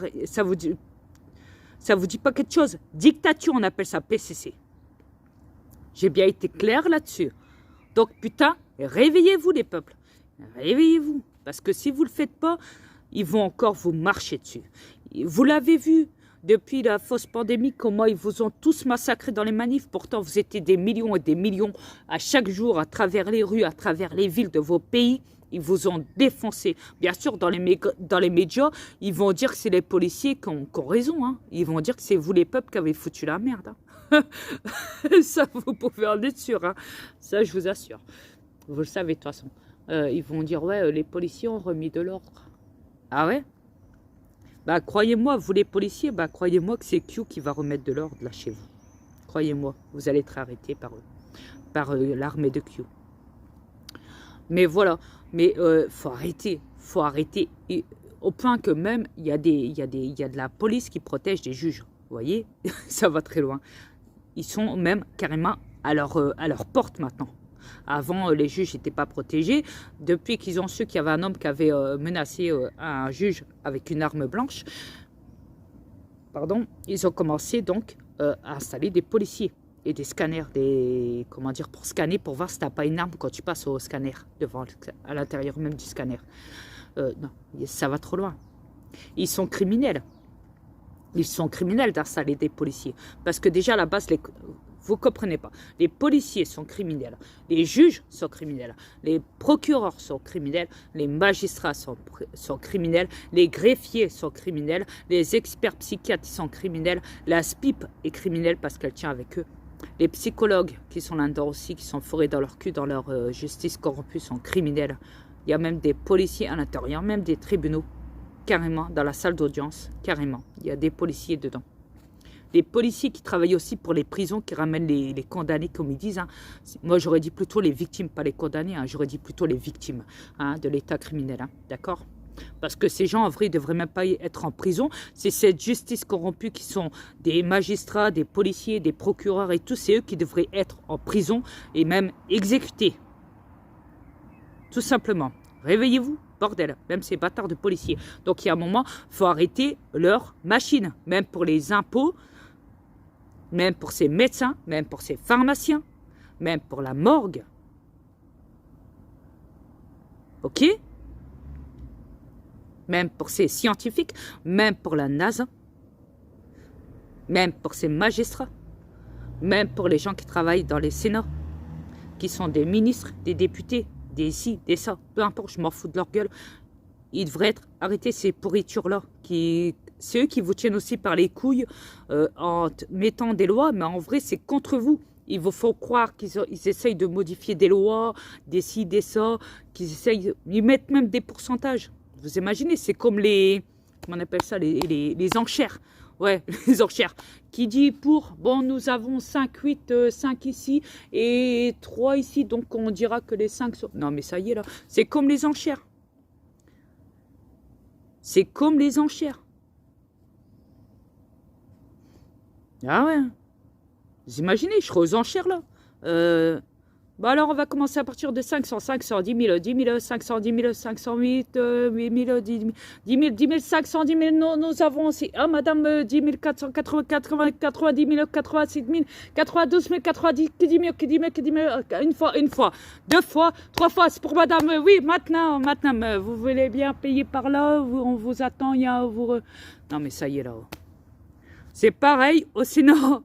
quelque chose. Dictature, on appelle ça PCC. J'ai bien été clair là-dessus. Donc, putain, réveillez-vous, les peuples. Réveillez-vous. Parce que si vous ne le faites pas, ils vont encore vous marcher dessus. Vous l'avez vu depuis la fausse pandémie, comment ils vous ont tous massacrés dans les manifs. Pourtant, vous étiez des millions et des millions à chaque jour, à travers les rues, à travers les villes de vos pays. Ils vous ont défoncé. Bien sûr, dans les médias, ils vont dire que c'est les policiers qui ont raison. Hein. Ils vont dire que c'est vous, les peuples, qui avez foutu la merde. Hein. Ça, vous pouvez en être sûr. Hein. Ça, je vous assure. Vous le savez, de toute façon. Ils vont dire, ouais, les policiers ont remis de l'ordre. Ah ouais? Bah, croyez-moi, vous les policiers, bah, croyez-moi que c'est Q qui va remettre de l'ordre là chez vous. Croyez-moi, vous allez être arrêtés par eux, par l'armée de Q. Mais voilà, mais faut arrêter. Et, au point que même, il y a de la police qui protège des juges. Vous voyez, ça va très loin. Ils sont même carrément à leur porte maintenant. Avant, les juges n'étaient pas protégés. Depuis qu'ils ont su qu'il y avait un homme qui avait menacé un juge avec une arme blanche, pardon, ils ont commencé donc à installer des policiers et des scanners, pour scanner, pour voir si tu n'as pas une arme quand tu passes au scanner, à l'intérieur même du scanner. Non, ça va trop loin. Ils sont criminels. Ils sont criminels d'installer des policiers. Parce que déjà, à la base, vous ne comprenez pas. Les policiers sont criminels. Les juges sont criminels. Les procureurs sont criminels. Les magistrats sont criminels. Les greffiers sont criminels. Les experts psychiatres sont criminels. La SPIP est criminelle parce qu'elle tient avec eux. Les psychologues qui sont là-dedans aussi, qui sont fourrés dans leur cul, dans leur justice corrompue, sont criminels. Il y a même des policiers à l'intérieur, même des tribunaux. Carrément, dans la salle d'audience, carrément. Il y a des policiers dedans. Les policiers qui travaillent aussi pour les prisons, qui ramènent les condamnés, comme ils disent. Hein. Moi, j'aurais dit plutôt les victimes, pas les condamnés. Hein. J'aurais dit plutôt les victimes de l'état criminel. Hein. D'accord? Parce que ces gens, en vrai, ne devraient même pas être en prison. C'est cette justice corrompue qui sont des magistrats, des policiers, des procureurs et tout. C'est eux qui devraient être en prison et même exécutés. Tout simplement. Réveillez-vous. Bordel, même ces bâtards de policiers. Donc, il y a un moment, il faut arrêter leur machine. Même pour les impôts, même pour ces médecins, même pour ces pharmaciens, même pour la morgue. Ok? Même pour ces scientifiques, même pour la NASA, même pour ces magistrats, même pour les gens qui travaillent dans les sénats, qui sont des ministres, des députés, des ci, des ça, peu importe, je m'en fous de leur gueule. Ils devraient être arrêtés, ces pourritures-là. C'est eux qui vous tiennent aussi par les couilles en mettant des lois, mais en vrai, c'est contre vous. Il vous faut croire qu'ils essayent de modifier des lois, des ci, des ça, ils mettent même des pourcentages. Vous imaginez, c'est comme comment on appelle ça, les enchères. Ouais, les enchères. Qui dit bon, nous avons 5 ici et 3 ici, donc on dira que les 5 sont... Non, mais ça y est, là. C'est comme les enchères. C'est comme les enchères. Ah ouais. Vous imaginez, je serai aux enchères là. Bah alors, on va commencer à partir de 500, 500, 10 000, 10 000, 500, 10 000, 508, 8 000, 10 000, 10 000, 500, 10 000. Nous avons aussi, ah, madame, 10 400, 80, 80, 90 000, 86 000, 92 000, 90, 10 000, une fois, deux fois, trois fois. C'est pour madame, oui, maintenant, vous voulez bien payer par là, on vous attend, il y a, non, mais ça y est là. C'est pareil au Sénat.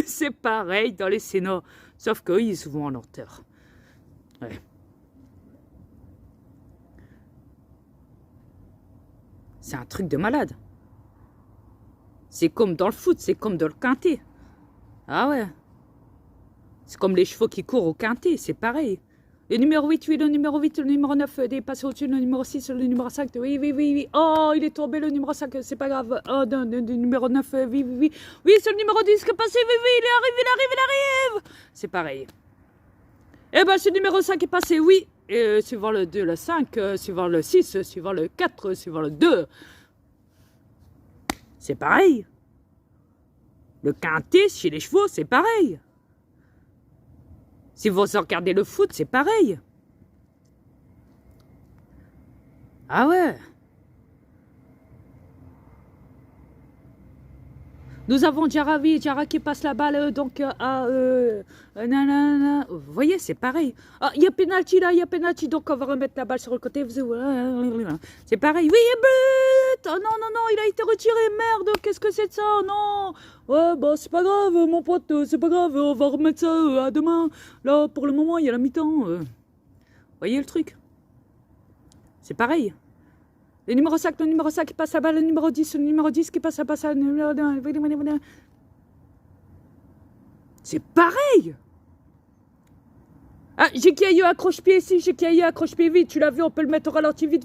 C'est pareil dans les Sénats. Sauf qu'eux, ils sont souvent en lenteur. Ouais. C'est un truc de malade. C'est comme dans le foot, c'est comme dans le quintet. Ah ouais. C'est comme les chevaux qui courent au quintet, c'est pareil. Le numéro 8, oui, le numéro 8, le numéro 9 est passé au-dessus, le numéro 6, le numéro 5, oui. Oh, il est tombé, le numéro 5, c'est pas grave. Oh, le numéro 9, oui. Oui, c'est le numéro 10 qui est passé, oui, il arrive. C'est pareil. Eh ben, ce numéro 5 est passé, oui. Et suivant le 2, le 5, suivant le 6, suivant le 4, suivant le 2. C'est pareil. Le quintet chez les chevaux, c'est pareil. Si vous regardez le foot, c'est pareil. Ah ouais. Nous avons Jara qui passe la balle donc à... nanana. Vous voyez, c'est pareil. Ah, il y a penalty là, donc on va remettre la balle sur le côté. C'est pareil. Oui, but. Oh non, il a été retiré, merde, qu'est-ce que c'est de ça? Non. Ouais, bah c'est pas grave, mon pote, c'est pas grave, on va remettre ça à demain. Là, pour le moment, il y a la mi-temps. Vous voyez le truc? C'est pareil. Le numéro 5 qui passe la balle, le numéro 10 qui passe la balle. C'est pareil. Ah, j'ai qu'il y a eu accroche-pied ici, accroche-pied vite, tu l'as vu, on peut le mettre au ralenti, vite.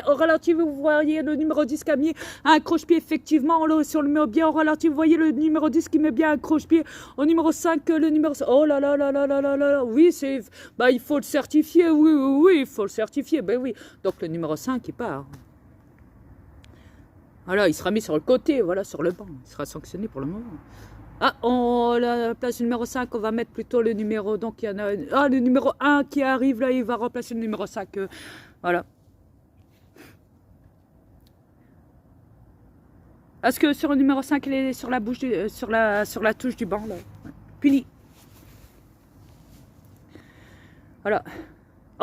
Au ralenti, vous voyez le numéro 10 qui a mis un accroche-pied, effectivement, si on le met bien au ralenti, vous voyez le numéro 10 qui met bien un accroche-pied. Au numéro 5, le numéro... Oh là là, oui, c'est... Bah, il faut le certifier, oui, il faut le certifier, ben oui. Donc, le numéro 5, il part. Voilà, il sera mis sur le côté, voilà, sur le banc. Il sera sanctionné pour le moment. Ah, la place numéro 5, on va mettre plutôt le numéro. Donc, il y en a... Ah, le numéro 1 qui arrive, là, il va remplacer le numéro 5. Voilà. Est-ce que sur le numéro 5, il est sur la bouche sur la touche du banc, là? Puni. Voilà.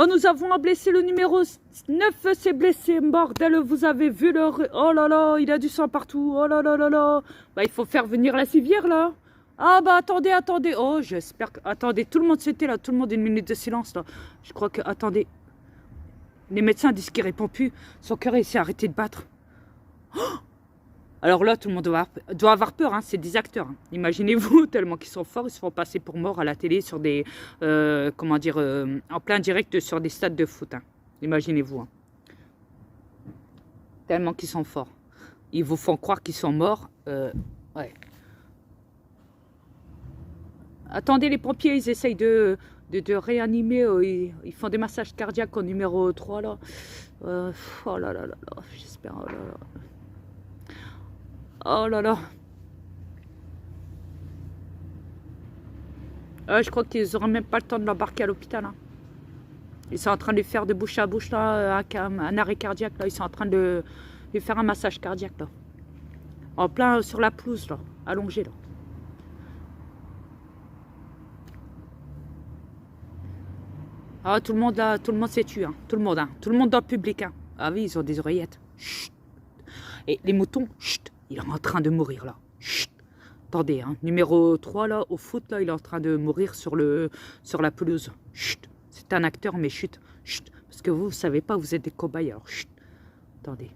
Oh, nous avons un blessé, le numéro 9 s'est blessé, bordel, vous avez vu le... Oh là là, il a du sang partout, oh là là. Bah, il faut faire venir la civière, là. Ah bah, attendez. Oh, j'espère que... Attendez, tout le monde s'était là, tout le monde, une minute de silence, là. Je crois que... Attendez. Les médecins disent qu'il répond plus. Son cœur, il s'est arrêté de battre. Oh, alors là, tout le monde doit avoir peur, hein, c'est des acteurs. Hein. Imaginez-vous, tellement qu'ils sont forts, ils se font passer pour morts à la télé sur des... en plein direct sur des stades de foot. Hein. Imaginez-vous. Hein. Tellement qu'ils sont forts. Ils vous font croire qu'ils sont morts. Ouais. Attendez, les pompiers, ils essayent de réanimer. Ils font des massages cardiaques au numéro 3, là. Oh là là, j'espère... Oh là là. Je crois qu'ils n'auront même pas le temps de l'embarquer à l'hôpital. Hein. Ils sont en train de lui faire de bouche à bouche, là, un arrêt cardiaque. Là. Ils sont en train de lui faire un massage cardiaque. Là. En plein sur la pelouse, là, allongé. Là. Ah, tout le monde s'est tué. Hein. Tout le monde dans le public. Hein. Ah oui, ils ont des oreillettes. Chut. Et les moutons, chut. Il est en train de mourir là. Chut. Attendez, hein. Numéro 3 là, au foot, là, il est en train de mourir sur la pelouse. Chut. C'est un acteur, mais chut. Chut. Parce que vous ne savez pas, vous êtes des cobayes, alors chut. Attendez.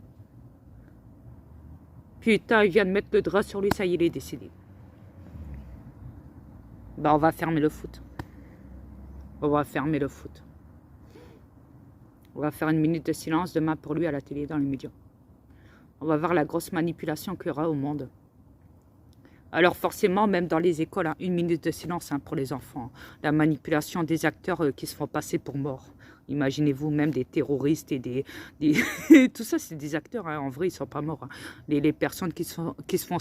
Putain, il vient de mettre le drap sur lui, ça y est, il est décédé. Bah, on va fermer le foot. On va faire une minute de silence demain pour lui à la télé, dans les médias. On va voir la grosse manipulation qu'il y aura au monde. Alors forcément, même dans les écoles, hein, 1 minute de silence hein, pour les enfants. La manipulation des acteurs qui se font passer pour morts. Imaginez-vous même des terroristes et tout ça, c'est des acteurs. Hein. En vrai, ils ne sont pas morts. Hein. Les personnes qui se font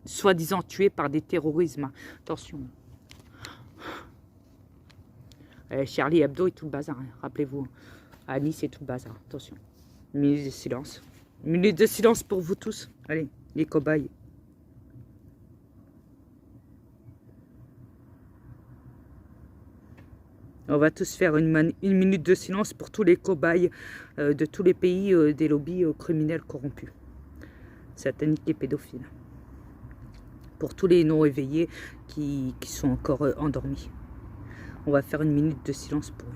soi-disant tuer par des terrorismes. Hein. Attention. Charlie Hebdo et tout le bazar. Hein. Rappelez-vous. À Nice et tout le bazar. Attention. 1 minute de silence. 1 minute de silence pour vous tous. Allez, les cobayes. On va tous faire une minute de silence pour tous les cobayes de tous les pays des lobbies criminels corrompus, sataniques et pédophiles. Pour tous les non-éveillés qui sont encore endormis. On va faire 1 minute de silence pour eux,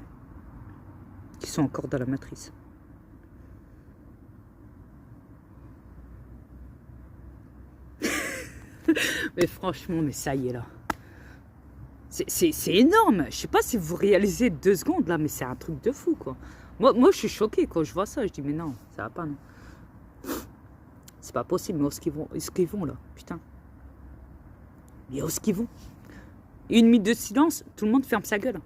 qui sont encore dans la matrice. Mais franchement, mais ça y est là. C'est énorme. Je sais pas si vous réalisez 2 secondes là, mais c'est un truc de fou quoi. Moi je suis choquée quand je vois ça. Je dis mais non, ça va pas non. C'est pas possible. Mais où est-ce qu'ils vont là, putain. Mais où est-ce qu'ils vont? 1 minute de silence, tout le monde ferme sa gueule.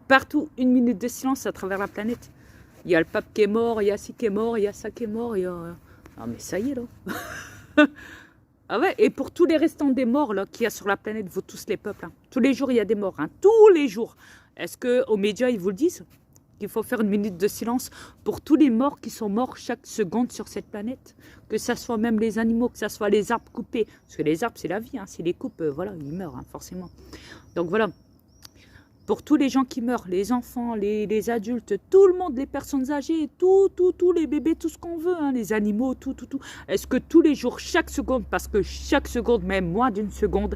Partout, 1 minute de silence à travers la planète. Il y a le pape qui est mort, il y a ci qui est mort, il y a ça qui est mort, il y a... Ah mais ça y est là. Ah ouais, et pour tous les restants des morts là qu'il y a sur la planète, vous tous les peuples, hein. Tous les jours il y a des morts, hein. Tous les jours. Est-ce qu'aux médias ils vous le disent? Qu'il faut faire 1 minute de silence pour tous les morts qui sont morts chaque seconde sur cette planète? Que ça soit même les animaux, que ça soit les arbres coupés. Parce que les arbres c'est la vie, hein. S'ils les coupent, voilà, ils meurent, hein, forcément. Donc voilà. Pour tous les gens qui meurent, les enfants, les adultes, tout le monde, les personnes âgées, tous les bébés, tout ce qu'on veut, hein, les animaux, tout. Est-ce que tous les jours, chaque seconde, parce que chaque seconde, même moins d'une seconde,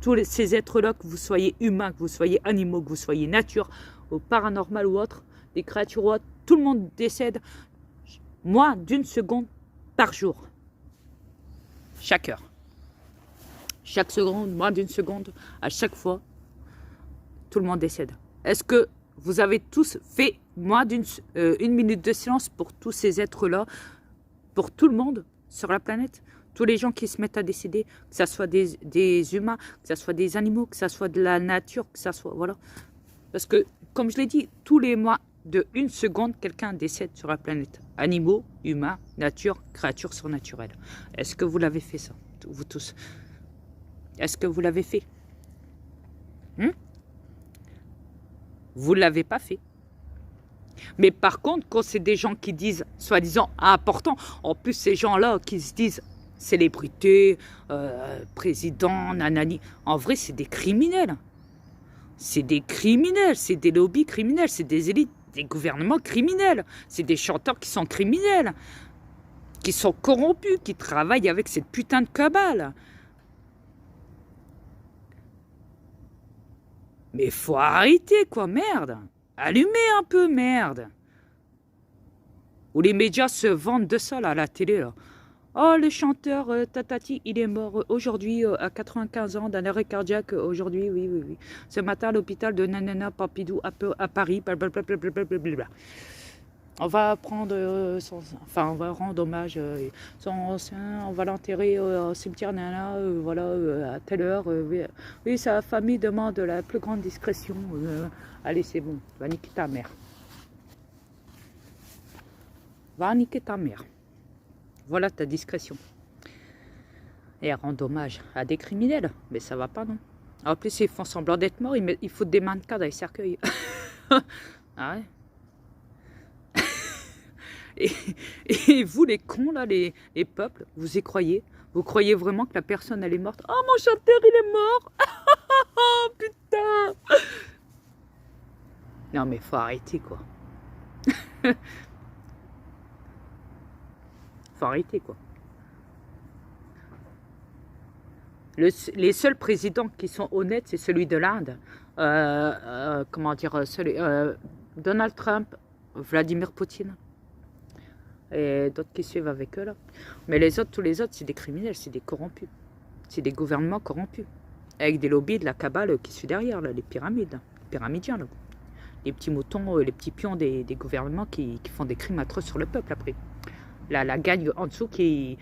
tous ces êtres-là, que vous soyez humains, que vous soyez animaux, que vous soyez nature, ou paranormal ou autre, des créatures ou autres, tout le monde décède moins d'une seconde par jour. Chaque heure. Chaque seconde, moins d'une seconde, à chaque fois. Tout le monde décède. Est-ce que vous avez tous fait moins d'1 minute de silence pour tous ces êtres-là, pour tout le monde sur la planète? Tous les gens qui se mettent à décéder, que ce soit des humains, que ce soit des animaux, que ce soit de la nature, que ce soit... Voilà. Parce que, comme je l'ai dit, tous les mois de 1 seconde, quelqu'un décède sur la planète. Animaux, humains, nature, créatures surnaturelles. Est-ce que vous l'avez fait ça, vous tous? Est-ce que vous l'avez fait? Vous ne l'avez pas fait. Mais par contre, quand c'est des gens qui disent, soi-disant, importants, en plus ces gens-là qui se disent célébrité, président, nanani, en vrai c'est des criminels. C'est des criminels, c'est des lobbies criminels, c'est des élites, des gouvernements criminels. C'est des chanteurs qui sont criminels, qui sont corrompus, qui travaillent avec cette putain de cabale. Mais faut arrêter, quoi, merde. Allumez un peu, merde. Où les médias se vendent de ça, là, à la télé, là. Oh, le chanteur Tatati, il est mort aujourd'hui à 95 ans d'un arrêt cardiaque. Aujourd'hui, oui. Ce matin, à l'hôpital de Nanana Pampidou à Paris. Blablabla. On va prendre on va rendre hommage son ancien, on va l'enterrer au cimetière Nana, voilà, à telle heure. Oui, sa famille demande la plus grande discrétion. Allez, c'est bon, va niquer ta mère. Va niquer ta mère. Voilà ta discrétion. Et rendre hommage à des criminels, mais ça va pas, non? En plus, ils font semblant d'être morts, ils foutent des mannequins dans les cercueils. Ah ouais? Et vous, les cons, là, les peuples, vous y croyez? Vous croyez vraiment que la personne, elle est morte? Oh, mon chanteur, il est mort! Oh, putain! Non, mais faut arrêter, quoi. Faut arrêter, quoi. Les seuls présidents qui sont honnêtes, c'est celui de l'Inde. Comment dire? Donald Trump, Vladimir Poutine. Et d'autres qui suivent avec eux là. Mais les autres, tous les autres, c'est des criminels, c'est des corrompus. C'est des gouvernements corrompus. Avec des lobbies de la cabale qui suivent derrière, là, les pyramides, les pyramidiens. Là. Les petits moutons, les petits pions des gouvernements qui font des crimes atroces sur le peuple après. La gagne en dessous qui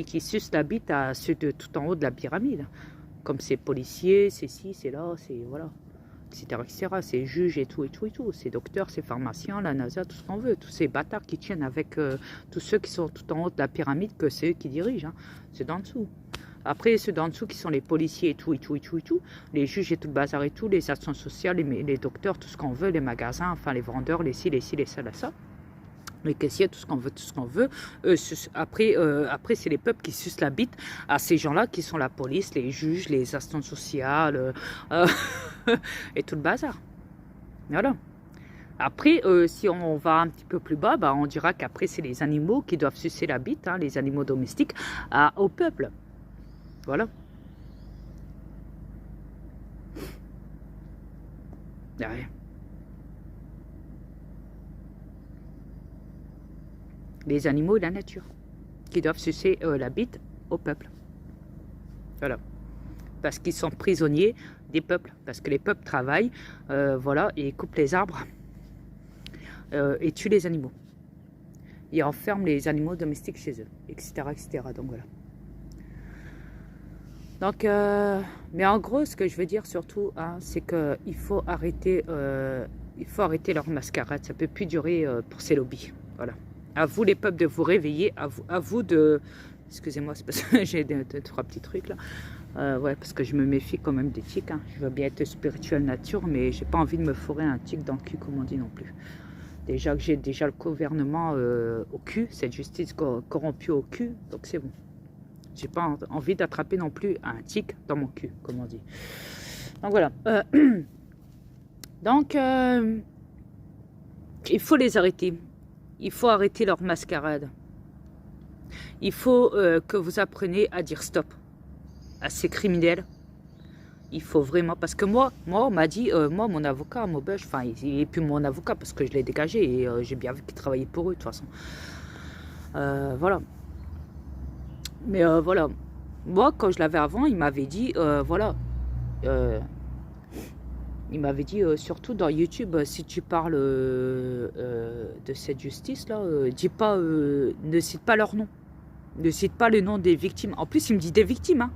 qui sucent la bite à ceux de tout en haut de la pyramide. Comme ces policiers, c'est ci, c'est là, c'est voilà, etc., etc. Ces juges et tout, et tout, et tout. Ces docteurs, ces pharmaciens, la NASA, tout ce qu'on veut. Tous ces bâtards qui tiennent avec tous ceux qui sont tout en haut de la pyramide, que c'est eux qui dirigent. Hein. C'est d'en dessous. Après, ceux d'en dessous qui sont les policiers et tout, et tout, et tout, et tout. Les juges et tout le bazar et tout, les actions sociales, les docteurs, tout ce qu'on veut, les magasins, enfin les vendeurs, les ci, les ci, les ça, les ça. Les caissiers, tout ce qu'on veut, tout ce qu'on veut. Après, c'est les peuples qui sucent la bite à ces gens-là qui sont la police, les juges, les assistantes sociales et tout le bazar. Voilà. Après, si on va un petit peu plus bas, bah, on dira qu'après, c'est les animaux qui doivent sucer la bite, hein, les animaux domestiques, au peuple. Voilà. Derrière. Les animaux et la nature qui doivent sucer la bite au peuple. Voilà. Parce qu'ils sont prisonniers des peuples. Parce que les peuples travaillent, voilà, et coupent les arbres et tuent les animaux. Ils enferment les animaux domestiques chez eux, etc., etc. Donc voilà. Donc, mais en gros, ce que je veux dire surtout, hein, c'est qu'il faut arrêter leur mascarade. Ça ne peut plus durer pour ces lobbies. Voilà. À vous les peuples de vous réveiller, à vous de... Excusez-moi, c'est parce que j'ai trois petits trucs là. Ouais, parce que je me méfie quand même des tics. Hein. Je veux bien être spirituelle nature, mais j'ai pas envie de me fourrer un tic dans le cul, comme on dit non plus. Déjà que j'ai déjà le gouvernement au cul, cette justice corrompue au cul, donc c'est bon. J'ai pas envie d'attraper non plus un tic dans mon cul, comme on dit. Donc voilà. Donc, il faut les arrêter. Il faut arrêter leur mascarade. Il faut que vous appreniez à dire stop à ces criminels. Il faut vraiment, parce que moi on m'a dit, moi, mon avocat, Maubeuge, enfin, il n'est plus mon avocat parce que je l'ai dégagé et j'ai bien vu qu'il travaillait pour eux, de toute façon. Voilà. Mais voilà. Moi, quand je l'avais avant, il m'avait dit, voilà. Il m'avait dit, surtout dans YouTube, si tu parles de cette justice-là, dis pas, ne cite pas leur nom. Ne cite pas le nom des victimes. En plus, il me dit des victimes, hein.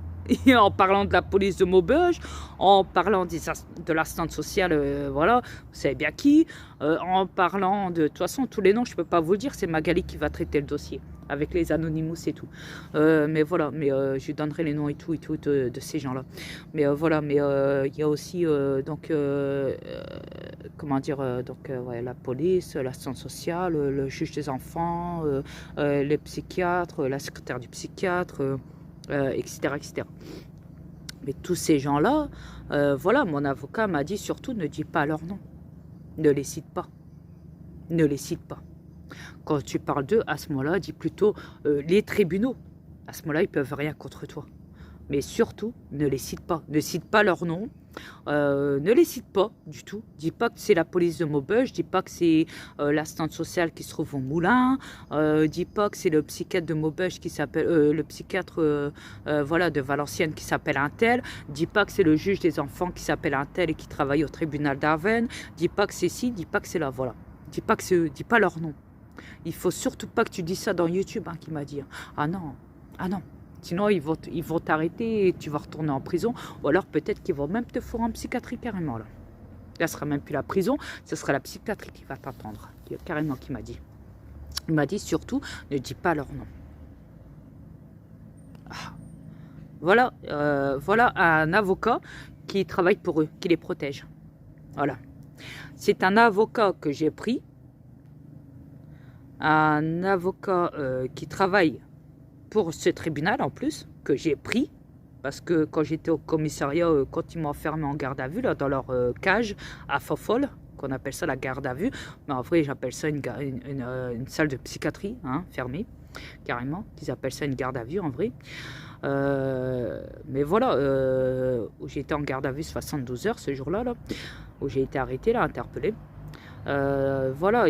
Et en parlant de la police de Maubeuge, en parlant de l'assistante sociale, voilà, vous savez bien qui, en parlant de toute façon, tous les noms, je ne peux pas vous le dire, c'est Magali qui va traiter le dossier, avec les Anonymous et tout. Mais voilà, mais je lui donnerai les noms et tout de ces gens-là. Mais voilà, mais il y a aussi, donc, comment dire, donc, ouais, la police, l'assistante sociale, le juge des enfants, les psychiatres, la secrétaire du psychiatre, etc., etc. Mais tous ces gens-là, voilà, mon avocat m'a dit surtout ne dis pas leur nom. Ne les cite pas. Ne les cite pas. Quand tu parles d'eux, à ce moment-là, dis plutôt les tribunaux. À ce moment-là, ils ne peuvent rien contre toi. Mais surtout, ne les cite pas. Ne cite pas leur nom. Ne les cite pas du tout. Dis pas que c'est la police de Maubeuge. Dis pas que c'est l'assistante sociale qui se trouve au Moulin. Dis pas que c'est le psychiatre de Maubeuge qui s'appelle le psychiatre voilà, de Valenciennes qui s'appelle un tel. Dis pas que c'est le juge des enfants qui s'appelle un tel et qui travaille au tribunal d'Aven. Dis pas que c'est ci. Dis pas que c'est là. Voilà. Dis pas que c'est dis pas leur nom. Il faut surtout pas que tu dis ça dans YouTube, hein, qui m'a dit. Ah non. Ah non. Sinon, ils vont t'arrêter et tu vas retourner en prison. Ou alors, peut-être qu'ils vont même te fourrer en psychiatrie carrément. Là, ce sera même plus la prison, ce sera la psychiatrie qui va t'attendre. Carrément, qui m'a dit. Il m'a dit surtout, ne dis pas leur nom. Ah. Voilà, voilà un avocat qui travaille pour eux, qui les protège. Voilà. C'est un avocat que j'ai pris. Un avocat qui travaille pour ce tribunal en plus, que j'ai pris, parce que quand j'étais au commissariat, quand ils m'ont enfermé en garde à vue, là, dans leur cage à Fofol, qu'on appelle ça la garde à vue, mais en vrai j'appelle ça une salle de psychiatrie, hein, fermée, carrément, qu'ils appellent ça une garde à vue en vrai. Mais voilà, où j'ai été en garde à vue 72 heures ce jour-là, là, où j'ai été arrêté, là, interpellé. Voilà,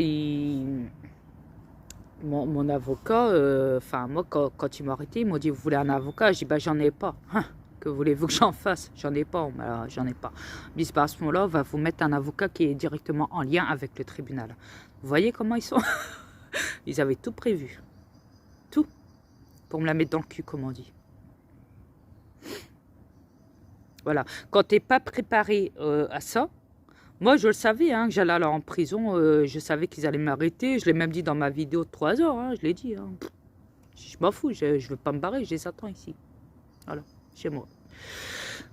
mon avocat, enfin moi quand ils m'ont arrêté, ils m'ont dit vous voulez un avocat? J'ai dit bah j'en ai pas. Hein, que voulez-vous que j'en fasse? J'en ai pas, j'en ai pas. Bis à ce moment-là, on va vous mettre un avocat qui est directement en lien avec le tribunal. Vous voyez comment ils sont? Ils avaient tout prévu. Tout. pour me la mettre dans le cul, comme on dit. Voilà. Quand tu n'es pas préparé à ça, moi, je le savais, hein, que j'allais aller en prison. Je savais qu'ils allaient m'arrêter. Je l'ai même dit dans ma vidéo de 3 heures. Hein, je l'ai dit. Hein. Je m'en fous. Je ne veux pas me barrer. Je les attends ici. Voilà. Chez moi.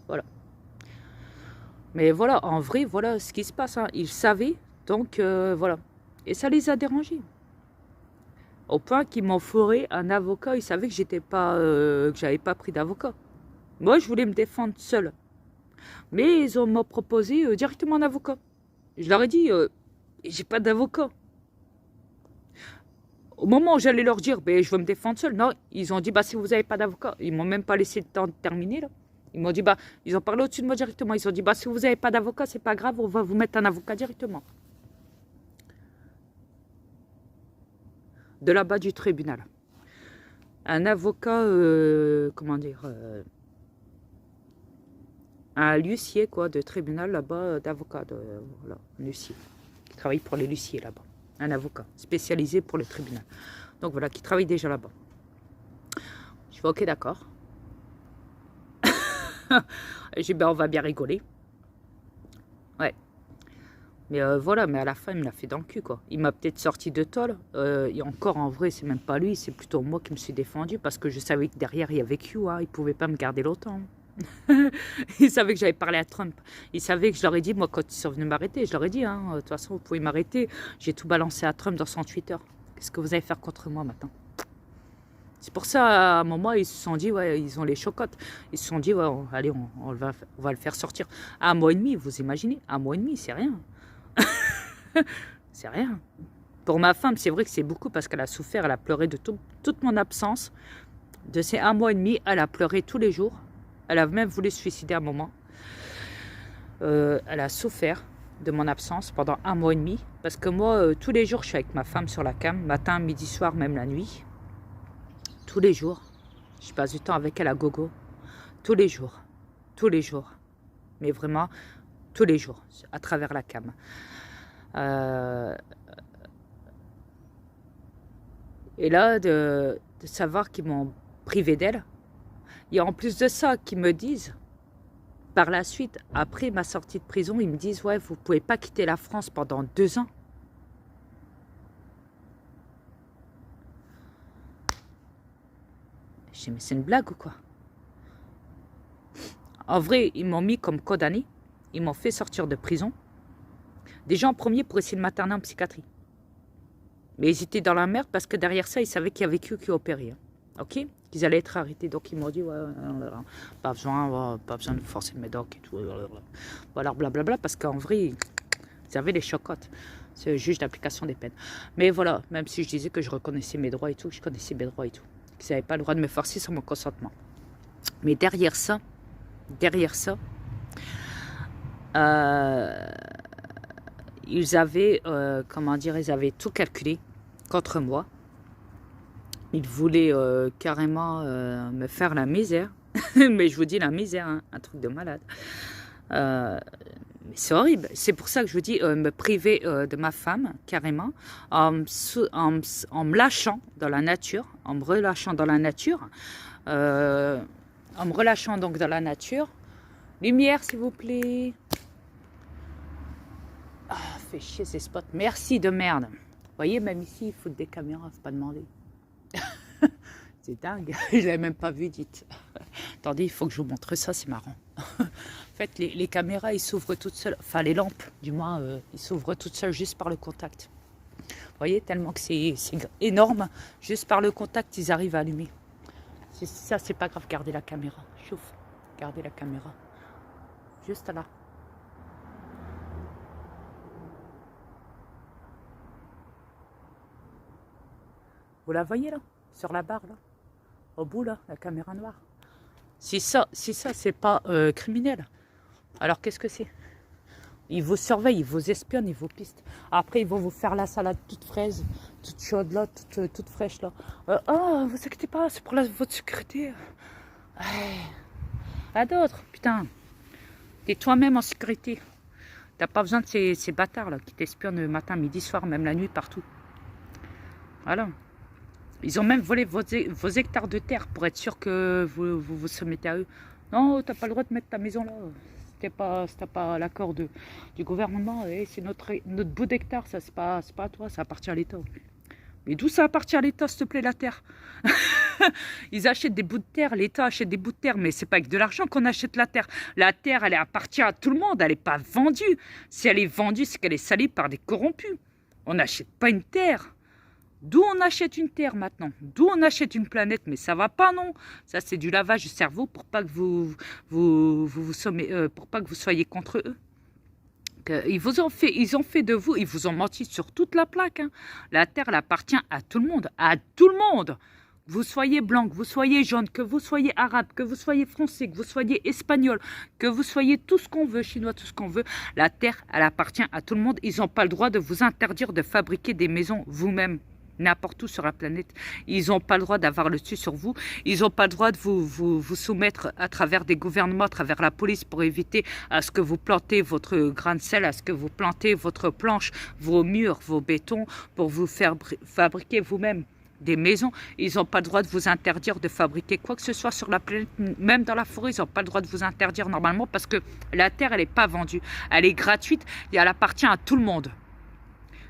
Voilà. Mais voilà, en vrai, voilà ce qui se passe. Hein. Ils savaient. Donc, voilà. Et ça les a dérangés. Au point qu'ils m'ont foré un avocat. Ils savaient que j'avais pas pris d'avocat. Moi, je voulais me défendre seule. Mais ils m'ont proposé directement un avocat. Je leur ai dit, j'ai pas d'avocat. Au moment où j'allais leur dire, ben, je veux me défendre seule, non, ils ont dit, bah, si vous n'avez pas d'avocat, ils m'ont même pas laissé le temps de terminer, là. Ils m'ont dit, bah, ils ont parlé au-dessus de moi directement. Ils ont dit, bah, si vous n'avez pas d'avocat, c'est pas grave, on va vous mettre un avocat directement. De là-bas du tribunal. Un avocat, comment dire, un huissier, quoi, de tribunal là-bas, d'avocat, voilà, un huissier, qui travaille pour les huissiers là-bas. Un avocat spécialisé pour le tribunal. Donc voilà, qui travaille déjà là-bas. Je fais, ok, d'accord. J'ai dit, ben, on va bien rigoler. Ouais. Mais voilà, mais à la fin, il me l'a fait dans le cul, quoi. Il m'a peut-être sorti de tôle. Et encore, en vrai, c'est même pas lui, c'est plutôt moi qui me suis défendu parce que je savais que derrière, il y avait Q, hein, il pouvait pas me garder longtemps. Ils savaient que j'avais parlé à Trump. Ils savaient que je leur ai dit, moi, quand ils sont venus m'arrêter, je leur ai dit, hein, de toute façon, vous pouvez m'arrêter. J'ai tout balancé à Trump dans son Twitter. Qu'est-ce que vous allez faire contre moi maintenant? C'est pour ça, à un moment, ils se sont dit, ouais, ils ont les chocottes. Ils se sont dit, ouais, allez, on va le faire sortir. Un mois et demi, vous imaginez? Un mois et demi, c'est rien. C'est rien. Pour ma femme, c'est vrai que c'est beaucoup parce qu'elle a souffert, elle a pleuré de toute mon absence. De ces 1 mois et demi, elle a pleuré tous les jours. Elle a même voulu se suicider à un moment. Elle a souffert de mon absence pendant 1 mois et demi. Parce que moi, tous les jours, je suis avec ma femme sur la cam. Matin, midi, soir, même la nuit. Tous les jours. Je passe du temps avec elle à gogo. Tous les jours. Tous les jours. Mais vraiment, tous les jours. À travers la cam. Et là, de savoir qu'ils m'ont privé d'elle. Et en plus de ça, qu'ils me disent, par la suite, après ma sortie de prison, ils me disent, ouais, vous ne pouvez pas quitter la France pendant 2 ans. Je dis, mais c'est une blague ou quoi? En vrai, ils m'ont mis comme condamné. Ils m'ont fait sortir de prison. Déjà en premier pour essayer de m'interner en psychiatrie. Mais ils étaient dans la merde parce que derrière ça, ils savaient qu'il y avait que qui opérait. Ok? Qu'ils allaient être arrêtés. Donc ils m'ont dit, ouais, pas besoin de forcer le médoc et tout. Voilà, blablabla. Parce qu'en vrai, ils avaient les chocottes. C'est le juge d'application des peines. Mais voilà, même si je disais que je reconnaissais mes droits et tout, je connaissais mes droits et tout. Qu'ils n'avaient pas le droit de me forcer sans mon consentement. Mais derrière ça, ils avaient, comment dire, ils avaient tout calculé contre moi. Ils voulaient carrément me faire la misère. Mais je vous dis la misère, hein, un truc de malade. Mais c'est horrible. C'est pour ça que je vous dis me priver de ma femme, carrément, en me lâchant dans la nature, en me relâchant dans la nature. En me relâchant donc dans la nature. Lumière, s'il vous plaît. Ah, fait chier ces spots. Merci de merde. Vous voyez, même ici, il faut des caméras, faut pas demander. C'est dingue. Je l'avais même pas vu, dites. Attendez, il faut que je vous montre ça, c'est marrant. En fait, les caméras, ils s'ouvrent toutes seules. Enfin, les lampes, du moins, ils s'ouvrent toutes seules juste par le contact. Vous voyez, tellement que c'est énorme. Juste par le contact, ils arrivent à allumer. Ça, c'est pas grave. Gardez la caméra. Chauffe. Gardez la caméra. Juste là. Vous la voyez là? Sur la barre là? Au bout là, la caméra noire. Si ça c'est pas criminel, alors qu'est-ce que c'est? Ils vous surveillent, ils vous espionnent, ils vous pistent. Après, ils vont vous faire la salade toute fraîche, toute chaude là, toute fraîche là. Oh, vous inquiétez pas, c'est pour votre sécurité. À d'autres, putain. T'es toi-même en sécurité. T'as pas besoin de ces bâtards là qui t'espionnent le matin, midi, soir, même la nuit, partout. Voilà. Ils ont même volé vos hectares de terre pour être sûr que vous soumettez à eux. Non, t'as pas le droit de mettre ta maison là. Si t'as pas l'accord du gouvernement, c'est notre bout d'hectare, ça c'est pas à toi, ça appartient à l'État. Mais d'où ça appartient à l'État, s'il te plaît, la terre? Ils achètent des bouts de terre, l'État achète des bouts de terre, mais c'est pas avec de l'argent qu'on achète la terre. La terre, elle appartient à tout le monde, elle n'est pas vendue. Si elle est vendue, c'est qu'elle est salie par des corrompus. On n'achète pas une terre. D'où on achète une terre maintenant? D'où on achète une planète? Mais ça va pas, non? Ça, c'est du lavage du cerveau pour pas que pour pas que vous soyez contre eux. Ils ont fait de vous, ils vous ont menti sur toute la plaque. Hein. La terre, elle appartient à tout le monde. À tout le monde! Vous soyez blanc, que vous soyez jaune, que vous soyez arabe, que vous soyez français, que vous soyez espagnol, que vous soyez tout ce qu'on veut, chinois, tout ce qu'on veut. La terre, elle appartient à tout le monde. Ils n'ont pas le droit de vous interdire de fabriquer des maisons vous-même. N'importe où sur la planète. Ils n'ont pas le droit d'avoir le dessus sur vous. Ils n'ont pas le droit de vous soumettre à travers des gouvernements, à travers la police pour éviter à ce que vous plantez votre grain de sel, à ce que vous plantez votre planche, vos murs, vos bétons pour vous faire fabriquer vous-même des maisons. Ils n'ont pas le droit de vous interdire de fabriquer quoi que ce soit sur la planète, même dans la forêt. Ils n'ont pas le droit de vous interdire normalement parce que la terre, elle n'est pas vendue. Elle est gratuite et elle appartient à tout le monde.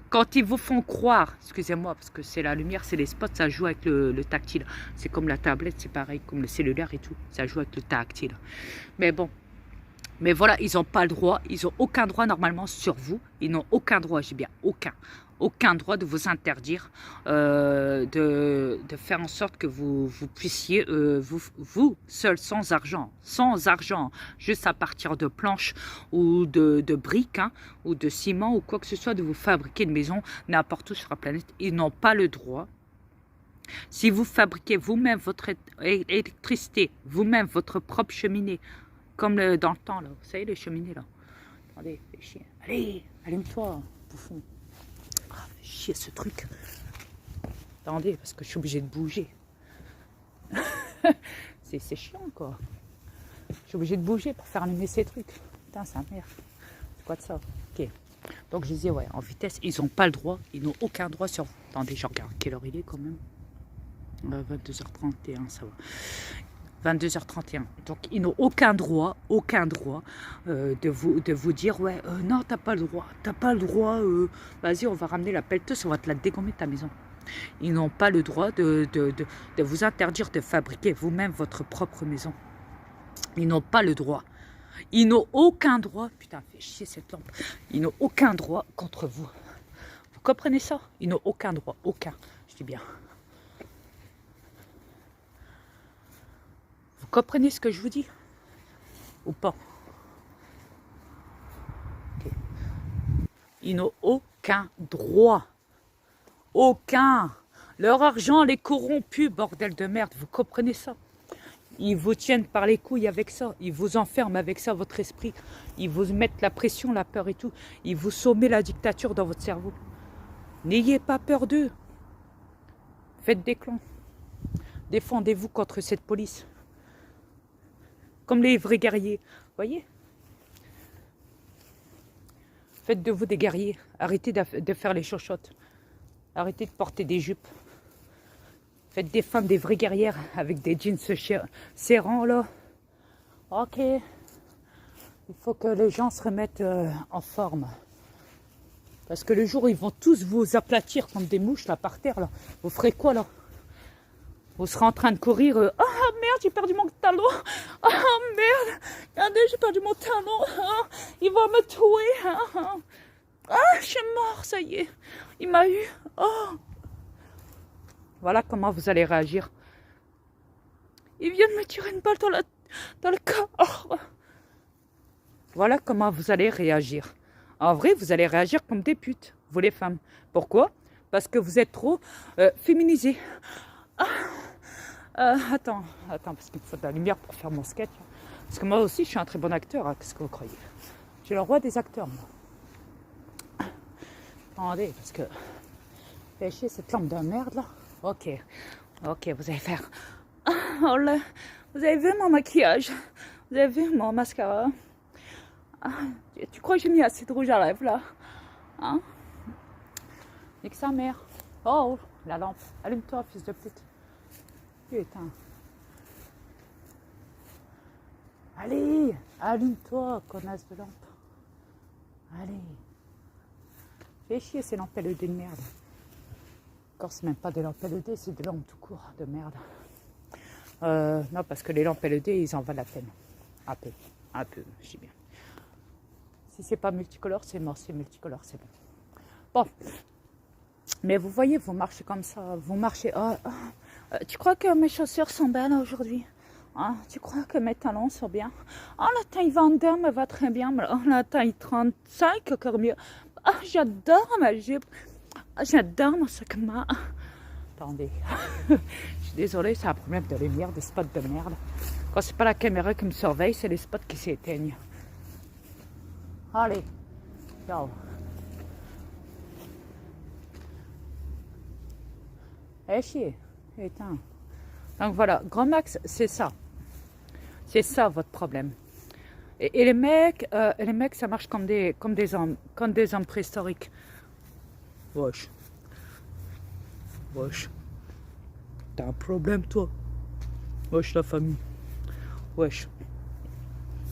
Quand ils vous font croire, excusez-moi, parce que c'est la lumière, c'est les spots, ça joue avec le tactile. C'est comme la tablette, c'est pareil, comme le cellulaire et tout. Ça joue avec le tactile. Mais bon, mais voilà, ils n'ont pas le droit, ils n'ont aucun droit normalement sur vous. Ils n'ont aucun droit, j'ai bien aucun droit de vous interdire de faire en sorte que vous puissiez, vous seul, sans argent, juste à partir de planches ou de briques, hein, ou de ciment ou quoi que ce soit, de vous fabriquer une maison n'importe où sur la planète. Ils n'ont pas le droit. Si vous fabriquez vous-même votre électricité, vous-même votre propre cheminée, comme dans le temps, là, vous savez, les cheminées, là. Attendez, fais chier. Allez, allume-toi, bouffon. Ah, fais chier ce truc. Attendez, parce que je suis obligée de bouger. c'est chiant, quoi. Je suis obligée de bouger pour faire allumer ces trucs. Putain, c'est un merde. C'est quoi de ça? Ok. Donc, je disais, ouais, en vitesse, ils n'ont pas le droit. Ils n'ont aucun droit sur vous. Attendez, je regarde quelle heure il est, quand même. 22h31, ça va. 22h31. Donc, ils n'ont aucun droit de vous dire, ouais, non, t'as pas le droit, vas-y, on va ramener la pelleteuse, on va te la dégommer ta maison. Ils n'ont pas le droit de vous interdire de fabriquer vous-même votre propre maison. Ils n'ont pas le droit. Ils n'ont aucun droit, putain, fais chier cette lampe. Ils n'ont aucun droit contre vous. Vous comprenez ça? Ils n'ont aucun droit, aucun, je dis bien. Vous comprenez ce que je vous dis? Ou pas? Okay. Ils n'ont aucun droit. Aucun. Leur argent les corrompus, bordel de merde. Vous comprenez ça? Ils vous tiennent par les couilles avec ça. Ils vous enferment avec ça, votre esprit. Ils vous mettent la pression, la peur et tout. Ils vous somment la dictature dans votre cerveau. N'ayez pas peur d'eux. Faites des clans. Défendez-vous contre cette police. Comme les vrais guerriers. Voyez? Faites de vous des guerriers. Arrêtez de faire les chochottes. Arrêtez de porter des jupes. Faites des femmes, des vraies guerrières avec des jeans serrants, là. Ok. Il faut que les gens se remettent en forme. Parce que le jour où ils vont tous vous aplatir comme des mouches, là, par terre, là, vous ferez quoi, là? Vous serez en train de courir. Ah merde, j'ai perdu mon talon. Ah merde, regardez, j'ai perdu mon talon. Ah, il va me tuer. Ah, je suis mort, ça y est. Il m'a eu. Oh. Voilà comment vous allez réagir. Il vient de me tirer une balle dans le corps. Voilà comment vous allez réagir. En vrai, vous allez réagir comme des putes, vous les femmes. Pourquoi? Parce que vous êtes trop féminisées. Attends, parce qu'il me faut de la lumière pour faire mon sketch. Parce que moi aussi, je suis un très bon acteur. Hein, qu'est-ce que vous croyez? Je suis le roi des acteurs, moi. Attendez, parce que... Fais chier cette lampe de merde, là. Ok, vous allez faire... Oh là, vous avez vu mon maquillage? Vous avez vu mon mascara? Tu crois que j'ai mis assez de rouge à lèvres, là? Hein? Et que sa mère. Oh, la lampe. Allume-toi, fils de pute. Putain. Allez, allume-toi, connasse de lampe. Allez. Fais chier ces lampes LED de merde. Encore, c'est même pas des lampes LED, c'est des lampes tout court de merde. Non, parce que les lampes LED, ils en valent la peine. Un peu, je dis bien. Si c'est pas multicolore, c'est mort, c'est multicolore, c'est bon. Bon. Mais vous voyez, vous marchez comme ça, vous marchez... tu crois que mes chaussures sont belles aujourd'hui? Ah, tu crois que mes talons sont bien? Ah, la taille 22 me va très bien, mais la taille 35 encore mieux. Ah, j'adore ma jupe. Ah, j'adore mon sac à main. Attendez, je suis désolée, c'est un problème de lumière, des spots de merde. Quand c'est pas la caméra qui me surveille, c'est les spots qui s'éteignent. Allez, ciao. Eh chier, putain. Donc voilà, Grand Max, c'est ça. C'est ça votre problème. Et les mecs, ça marche comme des hommes préhistoriques. Wesh. Wesh. T'as un problème, toi? Wesh, la famille. Wesh.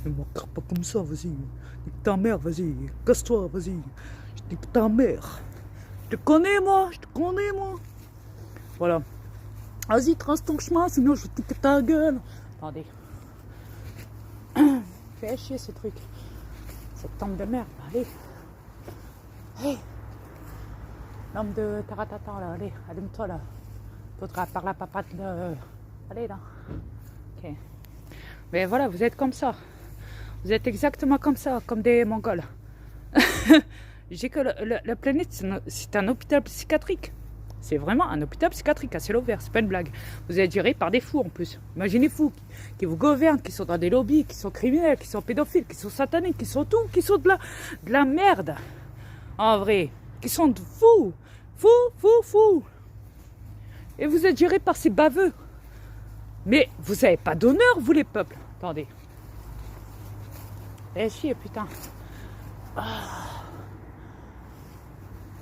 Ne m'encarre pas comme ça, vas-y. Nique ta mère, vas-y. Casse-toi, vas-y. Je nique ta mère. Je te connais, moi. Voilà. Vas-y, trace ton chemin, sinon je te nique ta gueule. Attendez. Fais chier ces trucs. Cette tombe de merde, allez. Hey. L'homme de Taratata, là, allez, allume-toi, là. Faudra par la papate, là. Allez, là. Ok. Mais voilà, vous êtes comme ça. Vous êtes exactement comme ça, comme des Mongols. J'ai que la planète, c'est un hôpital psychiatrique. C'est vraiment un hôpital psychiatrique à ciel ouvert, c'est pas une blague. Vous êtes géré par des fous en plus. Imaginez-vous, qui vous gouvernent, qui sont dans des lobbies, qui sont criminels, qui sont pédophiles, qui sont sataniques, qui sont tout, qui sont de la merde. En vrai, qui sont fous. Fous. Et vous êtes géré par ces baveux. Mais vous n'avez pas d'honneur, vous les peuples. Attendez. Eh chier, putain.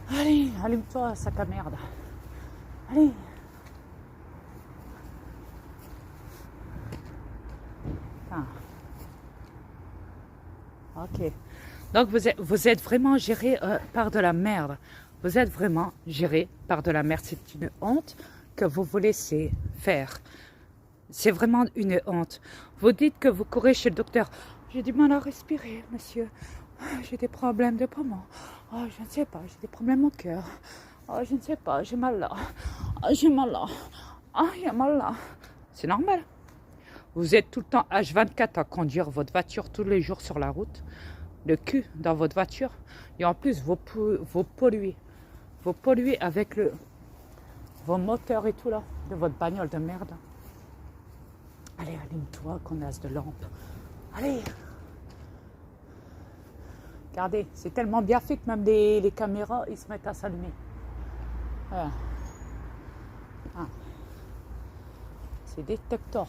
Allez, allume-toi, sac à merde. Allez. Putain. Ok. Donc vous êtes vraiment géré par de la merde. Vous êtes vraiment géré par de la merde. C'est une honte que vous vous laissez faire. C'est vraiment une honte. Vous dites que vous courez chez le docteur. J'ai du mal à respirer, monsieur. J'ai des problèmes de poumon. Oh, je ne sais pas, j'ai des problèmes au cœur. Oh, je ne sais pas, j'ai mal là. Oh, j'ai mal là. Oh, il y a mal là. C'est normal. Vous êtes tout le temps H24 à conduire votre voiture tous les jours sur la route. Le cul dans votre voiture. Et en plus, vous polluez. Vous polluez avec vos moteurs et tout là. De votre bagnole de merde. Allez, allume-toi, connasse de lampe. Allez. Regardez, c'est tellement bien fait que même les caméras, ils se mettent à s'allumer. Voilà. Ah. C'est détecteur.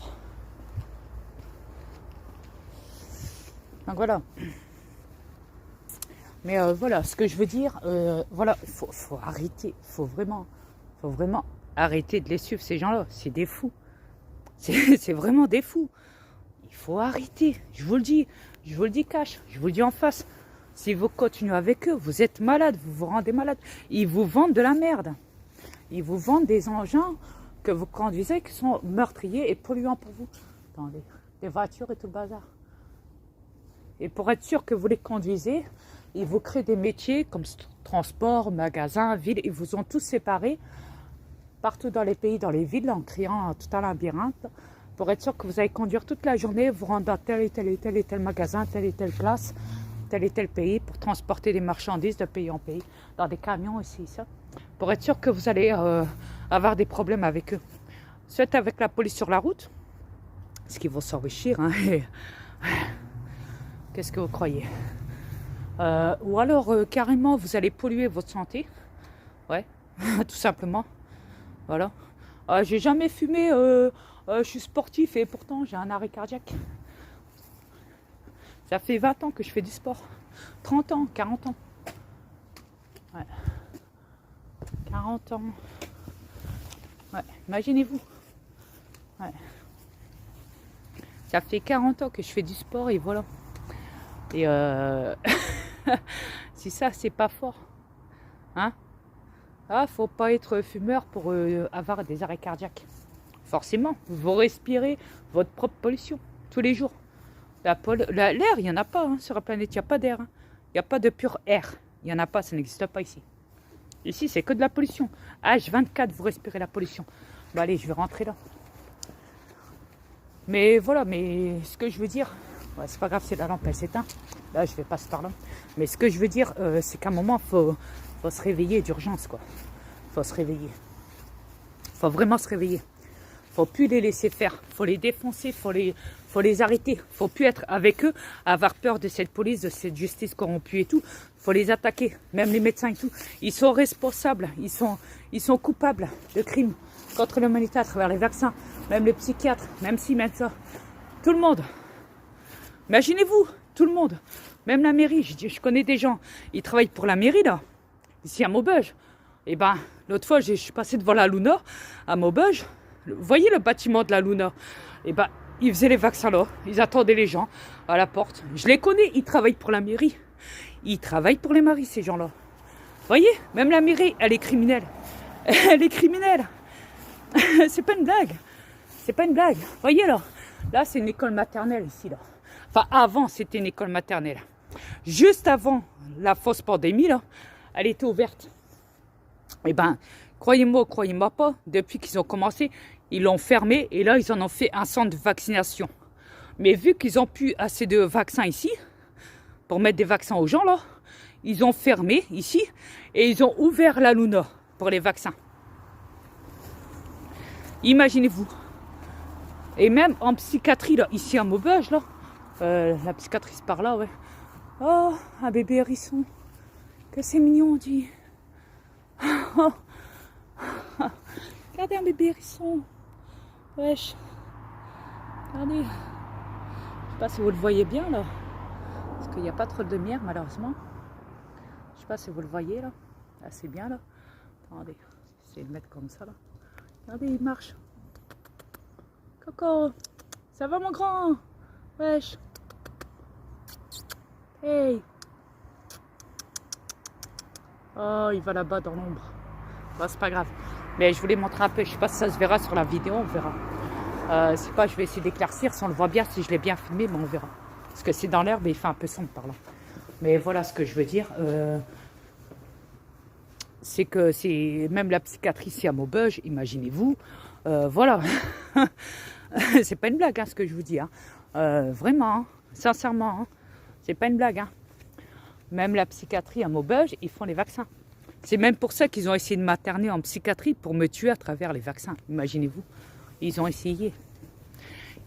Donc voilà. Mais voilà, ce que je veux dire, voilà, faut arrêter. Faut vraiment arrêter de les suivre, ces gens-là. C'est des fous. C'est vraiment des fous. Il faut arrêter. Je vous le dis cash. Je vous le dis en face. Si vous continuez avec eux, vous êtes malade, vous vous rendez malade. Ils vous vendent de la merde. Ils vous vendent des engins que vous conduisez qui sont meurtriers et polluants pour vous. Attendez, des voitures et tout le bazar. Et pour être sûr que vous les conduisez, ils vous créent des métiers comme transport, magasin, ville. Ils vous ont tous séparés partout dans les pays, dans les villes, en créant tout un labyrinthe. Pour être sûr que vous allez conduire toute la journée, vous rendre dans tel et tel magasin, telle et telle place, tel et tel pays, pour transporter des marchandises de pays en pays, dans des camions aussi, ça. Pour être sûr que vous allez avoir des problèmes avec eux. Soit avec la police sur la route, ce qui vont s'enrichir, hein, qu'est-ce que vous croyez? Ou alors, carrément, vous allez polluer votre santé. Ouais, tout simplement. Voilà. J'ai jamais fumé, je suis sportif et pourtant j'ai un arrêt cardiaque. Ça fait 20 ans que je fais du sport. 30 ans, 40 ans. Ouais. 40 40 ans. Ouais, imaginez-vous. Ouais. Ça fait 40 ans que je fais du sport et voilà. Et si ça, c'est pas fort. Hein? Ah, faut pas être fumeur pour avoir des arrêts cardiaques. Forcément, vous respirez votre propre pollution tous les jours. L'air, il n'y en a pas hein, sur la planète, il n'y a pas d'air. Hein. Il n'y a pas de pur air. Il n'y en a pas, ça n'existe pas ici. Ici, c'est que de la pollution. H24, vous respirez la pollution. Bon, allez, je vais rentrer là. Mais voilà, mais ce que je veux dire, ouais, c'est pas grave si la lampe elle s'éteint. Là, je vais passer par là. Mais ce que je veux dire, c'est qu'à un moment, faut se réveiller d'urgence, quoi. Faut se réveiller. Faut vraiment se réveiller. Faut plus les laisser faire. Faut les défoncer, faut les arrêter. Faut plus être avec eux, avoir peur de cette police, de cette justice corrompue et tout. Faut les attaquer, même les médecins et tout. Ils sont responsables, ils sont coupables de crimes contre l'humanité à travers les vaccins. Même les psychiatres, même si, même ça. Tout le monde. Imaginez-vous, tout le monde. Même la mairie, je connais des gens, ils travaillent pour la mairie là, ici à Maubeuge. Et ben, l'autre fois, je suis passée devant la Luna, à Maubeuge. Vous voyez le bâtiment de la Luna? Et ben, ils faisaient les vaccins là, ils attendaient les gens à la porte. Je les connais, ils travaillent pour la mairie. Ils travaillent pour les maris, ces gens-là. Vous voyez, même la mairie, elle est criminelle. Elle est criminelle. C'est pas une blague. C'est pas une blague. Vous voyez là, là c'est une école maternelle ici là. Enfin avant c'était une école maternelle. Juste avant la fausse pandémie là, elle était ouverte. Et ben, croyez-moi, croyez-moi pas, depuis qu'ils ont commencé, ils l'ont fermé et là ils en ont fait un centre de vaccination. Mais vu qu'ils ont plus assez de vaccins ici, pour mettre des vaccins aux gens là, ils ont fermé ici et ils ont ouvert la Luna pour les vaccins. Imaginez-vous. Et même en psychiatrie, là, ici à Maubeuge, là, la psychiatrice par là, ouais. Oh, un bébé hérisson. Que c'est mignon, on dit. Oh. Regardez un bébé hérisson. Wesh. Regardez. Je sais pas si vous le voyez bien, là. Parce qu'il n'y a pas trop de lumière, malheureusement. Je sais pas si vous le voyez, là. Là, c'est bien, là. Attendez. J'essaie de mettre comme ça, là. Regardez, il marche. Coco, ça va mon grand? Wesh. Hey. Oh, il va là-bas dans l'ombre. Bon, c'est pas grave. Mais je voulais montrer un peu. Je sais pas si ça se verra sur la vidéo, on verra. C'est pas, je vais essayer d'éclaircir si on le voit bien, si je l'ai bien filmé, mais on verra. Parce que c'est dans l'herbe et il fait un peu sombre par là. Mais voilà ce que je veux dire. C'est que c'est même la psychiatrie ici à Maubeuge, imaginez-vous. Voilà. C'est pas une blague hein, ce que je vous dis. Hein. Vraiment, hein, sincèrement. Hein. C'est pas une blague. Hein. Même la psychiatrie à Maubeuge, ils font les vaccins. C'est même pour ça qu'ils ont essayé de m'interner en psychiatrie pour me tuer à travers les vaccins. Imaginez-vous. Ils ont essayé.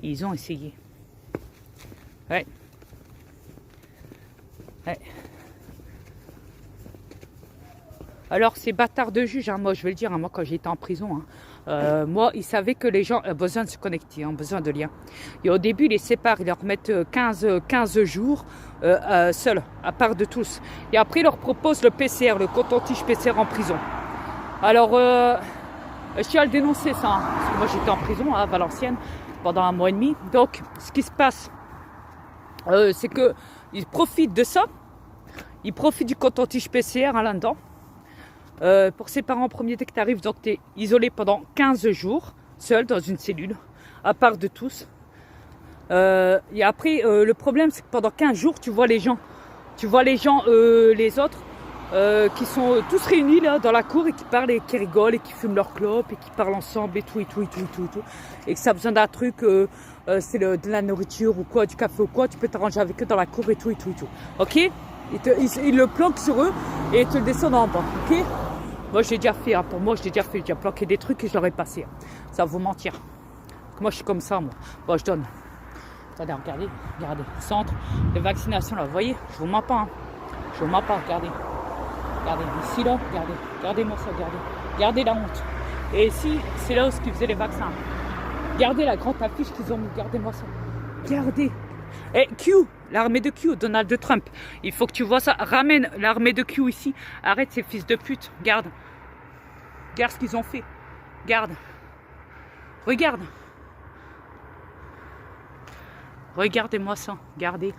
Ils ont essayé. Ouais. Ouais. Alors, ces bâtards de juges, hein, moi je vais le dire, hein, moi quand j'étais en prison, hein, moi ils savaient que les gens ont besoin de se connecter, ont besoin de liens. Et au début, ils les séparent, ils leur mettent 15 jours seuls, à part de tous. Et après, ils leur proposent le PCR, le coton-tige PCR en prison. Alors, je tiens à le dénoncer ça, hein, parce que moi j'étais en prison à Valenciennes pendant 1 mois et demi. Donc, ce qui se passe, c'est qu'ils profitent de ça, ils profitent du coton-tige PCR hein, là-dedans. Pour ses parents, premier dès que tu arrives, donc tu es isolé pendant 15 jours, seul dans une cellule, à part de tous. Et après, le problème, c'est que pendant 15 jours, tu vois les gens. Tu vois les gens, les autres, qui sont tous réunis là dans la cour et qui parlent et qui rigolent et qui fument leur clope et qui parlent ensemble et tout. Et que ça a besoin d'un truc, c'est de la nourriture ou quoi, du café ou quoi, tu peux t'arranger avec eux dans la cour et tout. Ok? Ils le planquent sur eux et ils te le descendent en bas. Ok? Moi, j'ai déjà fait, hein, pour moi, j'ai déjà planqué des trucs et je leur ai passé. Hein. Ça va vous mentir. Moi, je suis comme ça, moi. Bon, je donne. Attendez, regardez. Centre de vaccination, là. Vous voyez, je vous mens pas. Hein. Je vous mens pas, regardez. Regardez, ici, là, regardez. Regardez-moi ça, regardez. Regardez la honte. Et ici, c'est là où ils faisaient les vaccins. Regardez la grande affiche qu'ils ont mis. Regardez-moi ça. Regardez. Et Q, l'armée de Q, Donald Trump. Il faut que tu vois ça. Ramène l'armée de Q ici. Arrête ces fils de pute. Regarde. Regarde ce qu'ils ont fait. Regarde. Regarde. Regardez-moi ça. Regardez.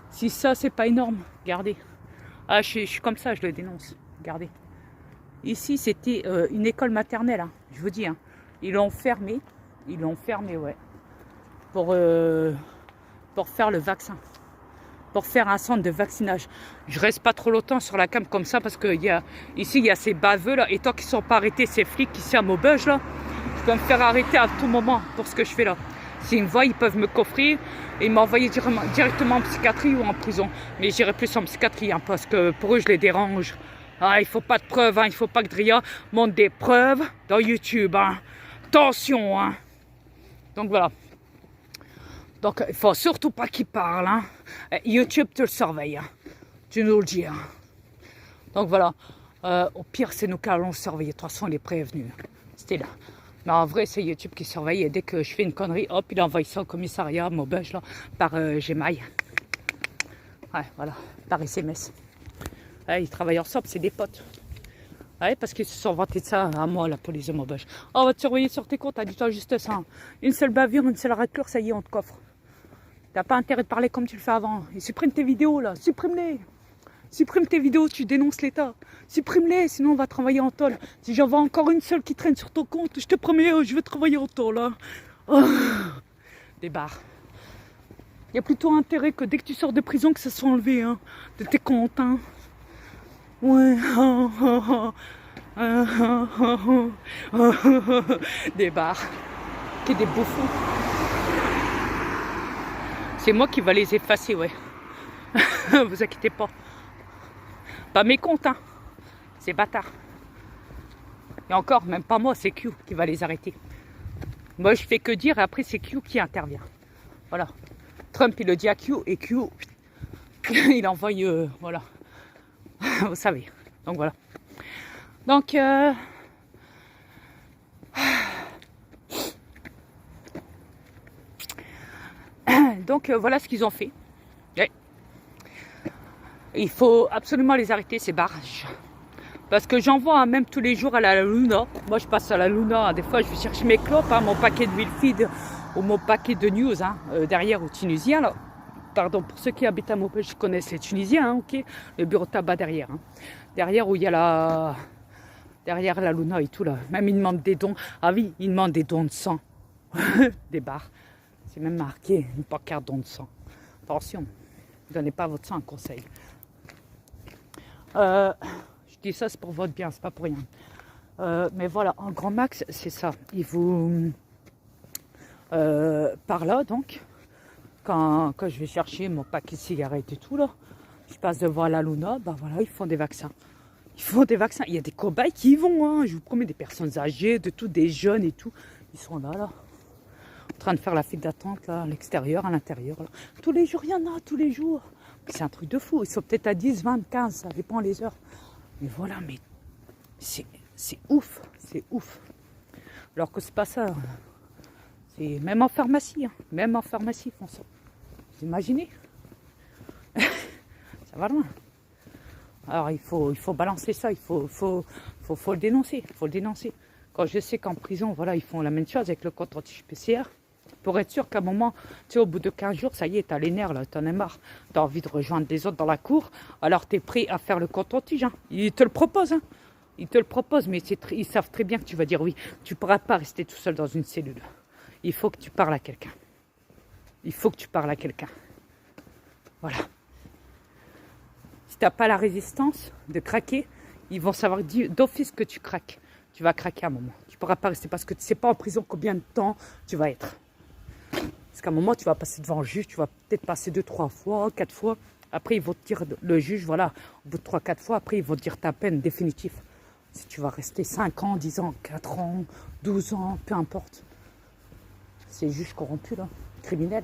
Si ça, c'est pas énorme. Regardez. Ah, je suis comme ça, je le dénonce. Regardez. Ici, c'était une école maternelle, hein, je vous dis. Hein. Ils l'ont fermé. Ils l'ont fermé, ouais. Pour faire le vaccin. Pour faire un centre de vaccinage. Je reste pas trop longtemps sur la cam comme ça parce que ici, il y a ces baveux là. Et tant qu'ils ne sont pas arrêtés, ces flics qui servent au bug là, je peux me faire arrêter à tout moment pour ce que je fais là. S'ils me voient, ils peuvent me coffrer et m'envoyer directement en psychiatrie ou en prison. Mais j'irai plus en psychiatrie hein, parce que pour eux, je les dérange. Ah, il ne faut pas de preuves, hein, il ne faut pas que Dria montre des preuves dans YouTube. Hein. Attention. Hein. Donc voilà. Donc il ne faut surtout pas qu'ils parlent. Hein. YouTube te le surveille. Hein. Tu nous le dis. Hein. Donc voilà. Au pire, c'est nous qui allons le surveiller. De toute façon, il est prévenu. C'était là. Mais en vrai, c'est YouTube qui surveille. Et dès que je fais une connerie, hop, il envoie ça au commissariat, Maubeuge, là, par Gmail. Ouais, voilà, par SMS. Ouais, ils travaillent ensemble, c'est des potes. Ouais, parce qu'ils se sont vantés de ça à moi, la police de Maubeuge. Oh, on va te surveiller sur tes comptes, dis-toi juste ça. Hein. Une seule bavure, une seule raclure, ça y est, on te coffre. T'as pas intérêt de parler comme tu le fais avant. Et supprime tes vidéos, là, supprime-les. Supprime tes vidéos, tu dénonces l'État. Supprime-les, sinon on va travailler en tôle. Si j'en vois encore une seule qui traîne sur ton compte, je te promets, je vais travailler en tôle. Hein. Oh. Des barres. Il y a plutôt intérêt que dès que tu sors de prison, que ça soit enlevé hein, de tes comptes. Hein. Ouais. Des barres. Qui des bouffons. C'est moi qui va les effacer, ouais. Vous inquiétez pas. Pas mes comptes, hein. C'est bâtard. Et encore, même pas moi, c'est Q qui va les arrêter. Moi, je fais que dire et après, c'est Q qui intervient. Voilà. Trump, il le dit à Q et Q, il envoie, voilà. Vous savez. Donc, voilà. Donc, voilà ce qu'ils ont fait. Ouais. Il faut absolument les arrêter, ces barrages. Parce que j'en vois hein, même tous les jours à la Luna. Moi, je passe à la Luna. Hein. Des fois, je vais chercher mes clopes, hein, mon paquet de Wilfried ou mon paquet de news hein, derrière au Tunisien. Là. Pardon, pour ceux qui habitent à Maubeuge, je connais les Tunisiens, hein, ok. Le bureau de tabac derrière. Hein. Derrière où il y a la... Derrière la Luna et tout, là. Même, ils demandent des dons. Ah oui, ils demandent des dons de sang. Des bars. C'est même marqué, une pancarte don de sang. Attention, ne donnez pas votre sang, un conseil. Je dis ça, c'est pour votre bien, c'est pas pour rien. Mais voilà, en grand max, c'est ça. Ils vous... par là, donc, quand je vais chercher mon paquet de cigarettes et tout, là, je passe devant la Luna, ben voilà, ils font des vaccins. Ils font des vaccins. Il y a des cobayes qui y vont, hein. Je vous promets, des personnes âgées, de tout, des jeunes et tout. Ils sont là, là. En train de faire la file d'attente, là, à l'extérieur, à l'intérieur. Là. Tous les jours, il y en a, tous les jours. C'est un truc de fou. Ils sont peut-être à 10, 20, 15, ça dépend les heures. Mais voilà, mais c'est ouf, c'est ouf. Alors que c'est pas ça. C'est même en pharmacie, hein. Même en pharmacie, ils font ça. Vous imaginez? Ça va loin. Alors il faut balancer ça, il faut le dénoncer, il faut le dénoncer. Quand je sais qu'en prison, voilà, ils font la même chose avec le compte anti-PCR, pour être sûr qu'à un moment, tu sais, au bout de 15 jours, ça y est, t'as les nerfs, là, t'en es marre, t'as envie de rejoindre les autres dans la cour, alors t'es prêt à faire le compte anti, hein. Ils te le proposent, hein. Ils te le proposent, mais ils savent très bien que tu vas dire oui. Tu ne pourras pas rester tout seul dans une cellule. Il faut que tu parles à quelqu'un. Il faut que tu parles à quelqu'un. Voilà. Si tu n'as pas la résistance de craquer, ils vont savoir d'office que tu craques. Tu vas craquer à un moment. Tu ne pourras pas rester parce que tu ne sais pas en prison combien de temps tu vas être. Parce qu'à un moment, tu vas passer devant le juge, tu vas peut-être passer 2, 3 fois, 4 fois. Après, ils vont te dire, le juge, voilà, au bout de 3, 4 fois, après, ils vont te dire ta peine définitive. Si tu vas rester 5 ans, 10 ans, 4 ans, 12 ans, peu importe. C'est juge corrompu, là, criminel.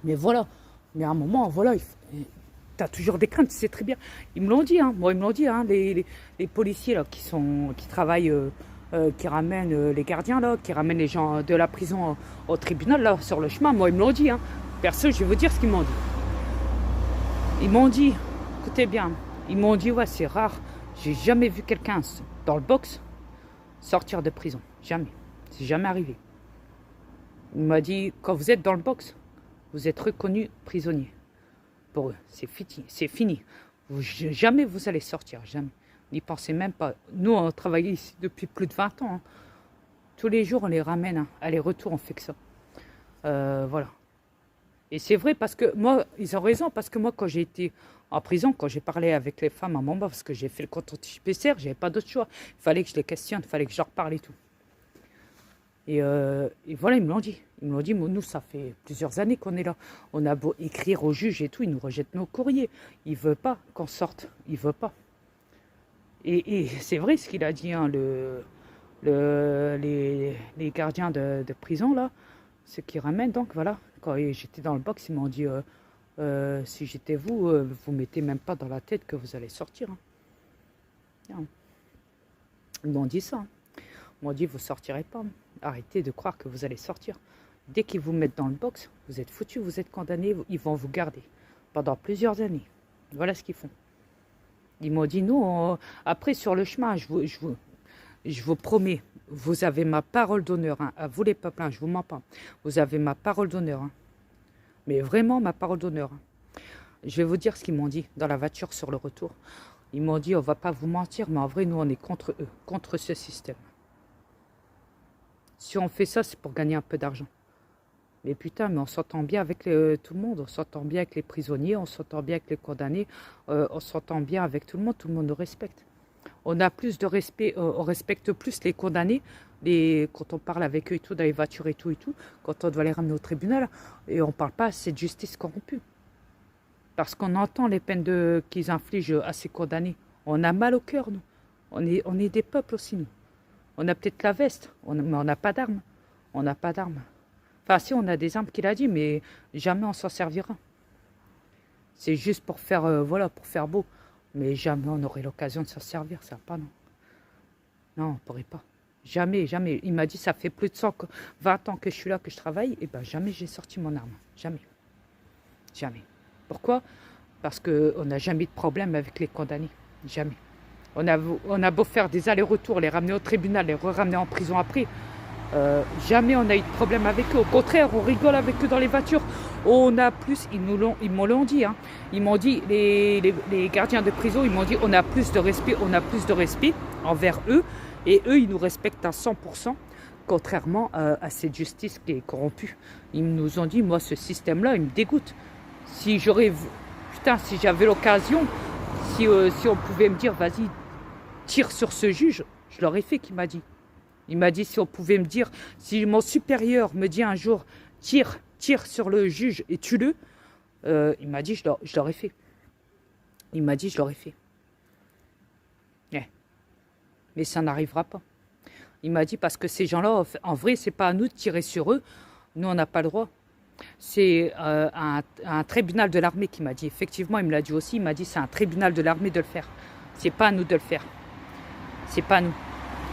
Mais voilà. Mais à un moment, voilà, tu as toujours des craintes, tu sais très bien. Ils me l'ont dit, hein. Moi, ils me l'ont dit, hein, les policiers là, qui travaillent, qui ramènent les gardiens, là, qui ramènent les gens de la prison au tribunal, là, sur le chemin. Moi, ils me l'ont dit. Hein. Perso, je vais vous dire ce qu'ils m'ont dit. Ils m'ont dit, écoutez bien, ils m'ont dit, ouais, c'est rare. J'ai jamais vu quelqu'un dans le box, sortir de prison. Jamais. C'est jamais arrivé. Il m'a dit, quand vous êtes dans le box, vous êtes reconnu prisonnier. Pour eux, c'est fini. C'est fini. Jamais vous allez sortir, jamais. N'y pensez même pas. Nous, on travaille ici depuis plus de 20 ans. Hein. Tous les jours, on les ramène. Hein. Aller-retour, on fait que ça. Voilà. Et c'est vrai parce que moi, ils ont raison. Parce que moi, quand j'ai été en prison, quand j'ai parlé avec les femmes à mon bas, parce que j'ai fait le contrôle PCR, j'avais pas d'autre choix. Il fallait que je les questionne, il fallait que je leur parle et tout. Et voilà, ils me l'ont dit. Ils me l'ont dit, nous, ça fait plusieurs années qu'on est là. On a beau écrire au juge et tout, ils nous rejettent nos courriers. Ils ne veulent pas qu'on sorte. Ils ne veulent pas. Et c'est vrai ce qu'il a dit, hein, les gardiens de prison, là, ceux qui ramènent. Donc voilà, quand j'étais dans le box, ils m'ont dit, si j'étais vous, vous mettez même pas dans la tête que vous allez sortir. Hein. Ils m'ont dit ça. Hein. Ils m'ont dit, vous ne sortirez pas. Arrêtez de croire que vous allez sortir. Dès qu'ils vous mettent dans le box, vous êtes foutus, vous êtes condamnés, ils vont vous garder pendant plusieurs années. Voilà ce qu'ils font. Ils m'ont dit, nous, après sur le chemin, je vous promets, vous avez ma parole d'honneur, hein, à vous les peuples, hein, je vous mens pas. Vous avez ma parole d'honneur, hein, mais vraiment ma parole d'honneur. Hein. Je vais vous dire ce qu'ils m'ont dit dans la voiture sur le retour. Ils m'ont dit, on va pas vous mentir, mais en vrai, nous, on est contre eux, contre ce système. Si on fait ça, c'est pour gagner un peu d'argent. Mais putain, mais on s'entend bien avec tout le monde. On s'entend bien avec les prisonniers, on s'entend bien avec les condamnés, on s'entend bien avec tout le monde nous respecte. On a plus de respect, on respecte plus les condamnés, quand on parle avec eux et tout, dans les voitures et tout, quand on doit les ramener au tribunal, et on ne parle pas assez de justice corrompue. Parce qu'on entend les peines qu'ils infligent à ces condamnés. On a mal au cœur, nous. On est des peuples aussi, nous. On a peut-être la veste, mais on n'a pas d'armes. On n'a pas d'armes. Enfin, si, on a des armes qu'il a dit, mais jamais on s'en servira. C'est juste pour faire, voilà, pour faire beau. Mais jamais on aurait l'occasion de s'en servir, ça, pas, non. Non, on ne pourrait pas. Jamais, jamais. Il m'a dit, ça fait plus de 20 ans que je suis là, que je travaille, et ben jamais j'ai sorti mon arme. Jamais. Jamais. Pourquoi? Parce qu'on n'a jamais eu de problème avec les condamnés. Jamais. On a beau faire des allers-retours, les ramener au tribunal, les ramener en prison après. Jamais on a eu de problème avec eux. Au contraire, on rigole avec eux dans les voitures. On a plus, ils m'ont l'ont dit. Hein. Ils m'ont dit, les gardiens de prison, ils m'ont dit, on a plus de respect envers eux. Et eux, ils nous respectent à 100%, contrairement à cette justice qui est corrompue. Ils nous ont dit, moi, ce système-là, il me dégoûte. Si j'avais l'occasion, si on pouvait me dire, vas-y, tire sur ce juge, je l'aurais fait, qu'il m'a dit. Il m'a dit, si on pouvait me dire, si mon supérieur me dit un jour, tire sur le juge et tue-le, il m'a dit, je l'aurais fait. Il m'a dit, je l'aurais fait. Yeah. Mais ça n'arrivera pas. Il m'a dit, parce que ces gens-là, en vrai, c'est pas à nous de tirer sur eux. Nous, on n'a pas le droit. C'est un tribunal de l'armée qui m'a dit. Effectivement, il me l'a dit aussi. Il m'a dit, c'est un tribunal de l'armée de le faire. C'est pas à nous de le faire. C'est pas à nous.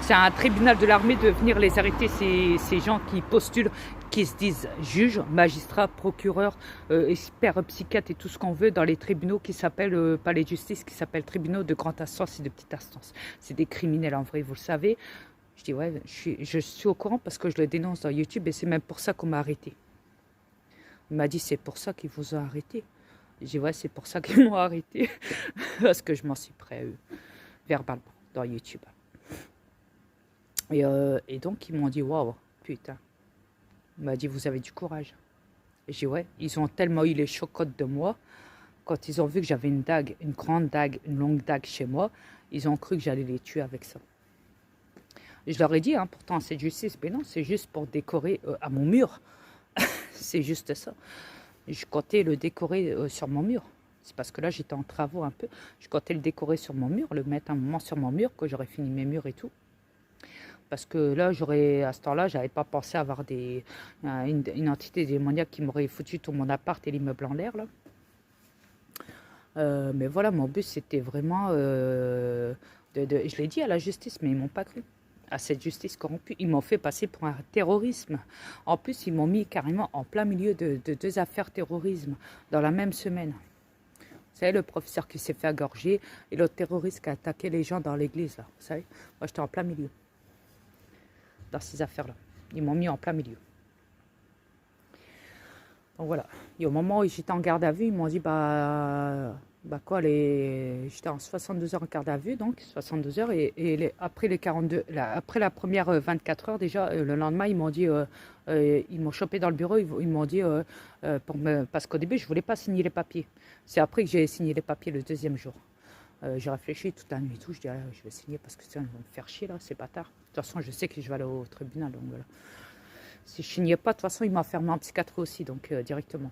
C'est un tribunal de l'armée de venir les arrêter, ces gens qui postulent, qui se disent juges, magistrats, procureurs, experts, psychiatres et tout ce qu'on veut dans les tribunaux qui s'appellent, palais de justice, qui s'appellent tribunaux de grande instance et de petite instance. C'est des criminels en vrai, vous le savez. Je dis ouais, je suis au courant parce que je le dénonce dans YouTube et c'est même pour ça qu'on m'a arrêté. Il m'a dit c'est pour ça qu'ils vous ont arrêté. Je dis ouais, c'est pour ça qu'ils m'ont arrêté. Parce que je m'en suis prêt verbalement dans YouTube. Et donc, ils m'ont dit, waouh, putain. Il m'a dit, vous avez du courage. Et j'ai dit, ouais, ils ont tellement eu les chocottes de moi. Quand ils ont vu que j'avais une dague, une grande dague, une longue dague chez moi, ils ont cru que j'allais les tuer avec ça. Et je leur ai dit, hein, pourtant, c'est justice. Mais non, c'est juste pour décorer à mon mur. C'est juste ça. Je comptais le décorer sur mon mur. C'est parce que là, j'étais en travaux un peu. Je comptais le décorer sur mon mur, le mettre un moment sur mon mur, que j'aurais fini mes murs et tout. Parce que là, à ce temps-là, j'avais pas pensé avoir une entité démoniaque qui m'aurait foutu tout mon appart et l'immeuble en l'air, là. Mais voilà, mon but, c'était vraiment... je l'ai dit à la justice, mais ils m'ont pas cru. À cette justice corrompue. Ils m'ont fait passer pour un terrorisme. En plus, ils m'ont mis carrément en plein milieu de 2 affaires terrorisme dans la même semaine. Vous savez, le professeur qui s'est fait égorger et l'autre terroriste qui a attaqué les gens dans l'église, là. Vous savez, moi, j'étais en plein milieu. Dans ces affaires-là. Ils m'ont mis en plein milieu. Donc voilà. Et au moment où j'étais en garde à vue, ils m'ont dit, j'étais en 62 heures en garde à vue, donc 62 heures, après les 42, après la première 24 heures déjà, le lendemain, ils m'ont dit, ils m'ont chopé dans le bureau, ils m'ont dit, parce qu'au début, je voulais pas signer les papiers. C'est après que j'ai signé les papiers le deuxième jour. J'ai réfléchi toute la nuit et tout, je dis, je vais signer parce que sinon, ils vont me faire chier là, c'est pas tard. De toute façon, je sais que je vais aller au tribunal, donc voilà. Si je signais pas, de toute façon, ils m'enfermaient en psychiatrie aussi, donc directement.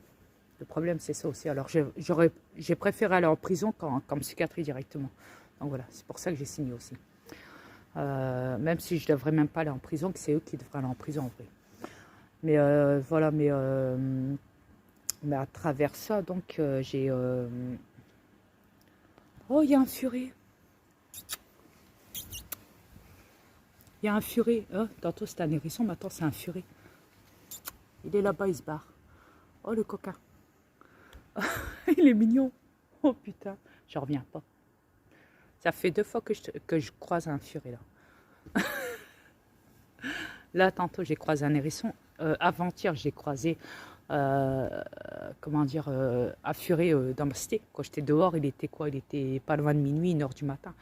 Le problème, c'est ça aussi. Alors, j'ai préféré aller en prison qu'en psychiatrie directement. Donc voilà, c'est pour ça que j'ai signé aussi. Même si je ne devrais même pas aller en prison, que c'est eux qui devraient aller en prison en vrai. Mais voilà, mais à travers ça, donc, j'ai... Oh, il y a un furet. Il y a un furet. Oh, tantôt, c'était un hérisson, maintenant, c'est un furet. Il est là-bas, il se barre. Oh, le coquin. Il est mignon. Oh putain, j'en reviens pas. Ça fait 2 fois que je croise un furet là. Là, tantôt, j'ai croisé un hérisson. Avant-hier, j'ai croisé, comment dire, un furet dans ma cité. Quand j'étais dehors, il était quoi? Il était pas loin de minuit, 1h du matin.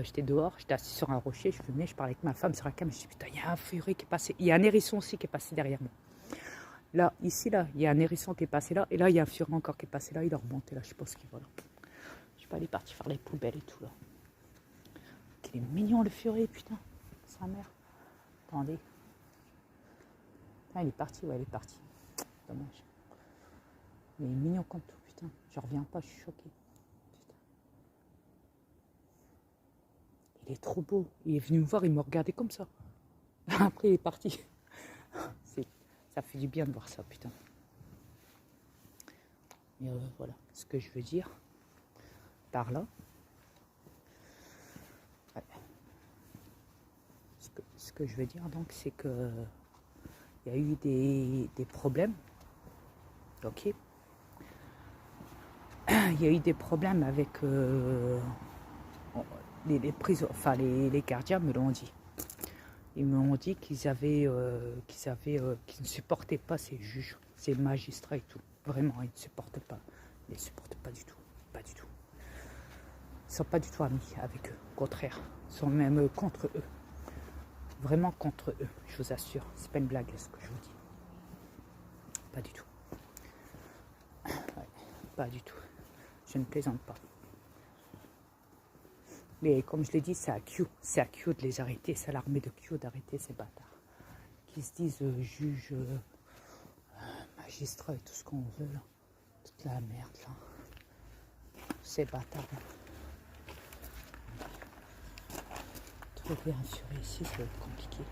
J'étais dehors, j'étais assis sur un rocher, je fumais, je parlais avec ma femme sur la cam. Je me dis, putain, il y a un furet qui est passé. Il y a un hérisson aussi qui est passé derrière moi. Là, ici, là, il y a un hérisson qui est passé là. Et là, il y a un furet encore qui est passé là. Il est remonté là, je sais pas ce qu'il va là. Je sais pas, il est parti faire les poubelles et tout là. Il est mignon le furet, putain. Sa mère. Attendez. Ah, il est parti, ouais, il est parti. Dommage. Il est mignon comme tout, putain. Je reviens pas, je suis choquée. Putain. Il est trop beau. Il est venu me voir, il me regardait comme ça. Après, il est parti. Ça fait du bien de voir ça, putain. Mais voilà, ce que je veux dire par là. Ouais. Ce que je veux dire, donc, c'est que il y a eu des problèmes. Ok. Il y a eu des problèmes avec les prisons, enfin les gardiens me l'ont dit. Ils m'ont dit qu'ils ne supportaient pas ces juges, ces magistrats et tout. Vraiment, ils ne supportent pas. Ils ne supportent pas du tout. Pas du tout. Ils ne sont pas du tout amis avec eux. Au contraire, ils sont même contre eux. Vraiment contre eux, je vous assure. C'est pas une blague ce que je vous dis. Pas du tout. Ouais, pas du tout. Je ne plaisante pas. Mais comme je l'ai dit, c'est à Q de les arrêter. C'est à l'armée de Q d'arrêter ces bâtards. Qui se disent juges, magistrats et tout ce qu'on veut. Là. Toute la merde là. Ces bâtards là. Trouver un furet ici, ça va être compliqué.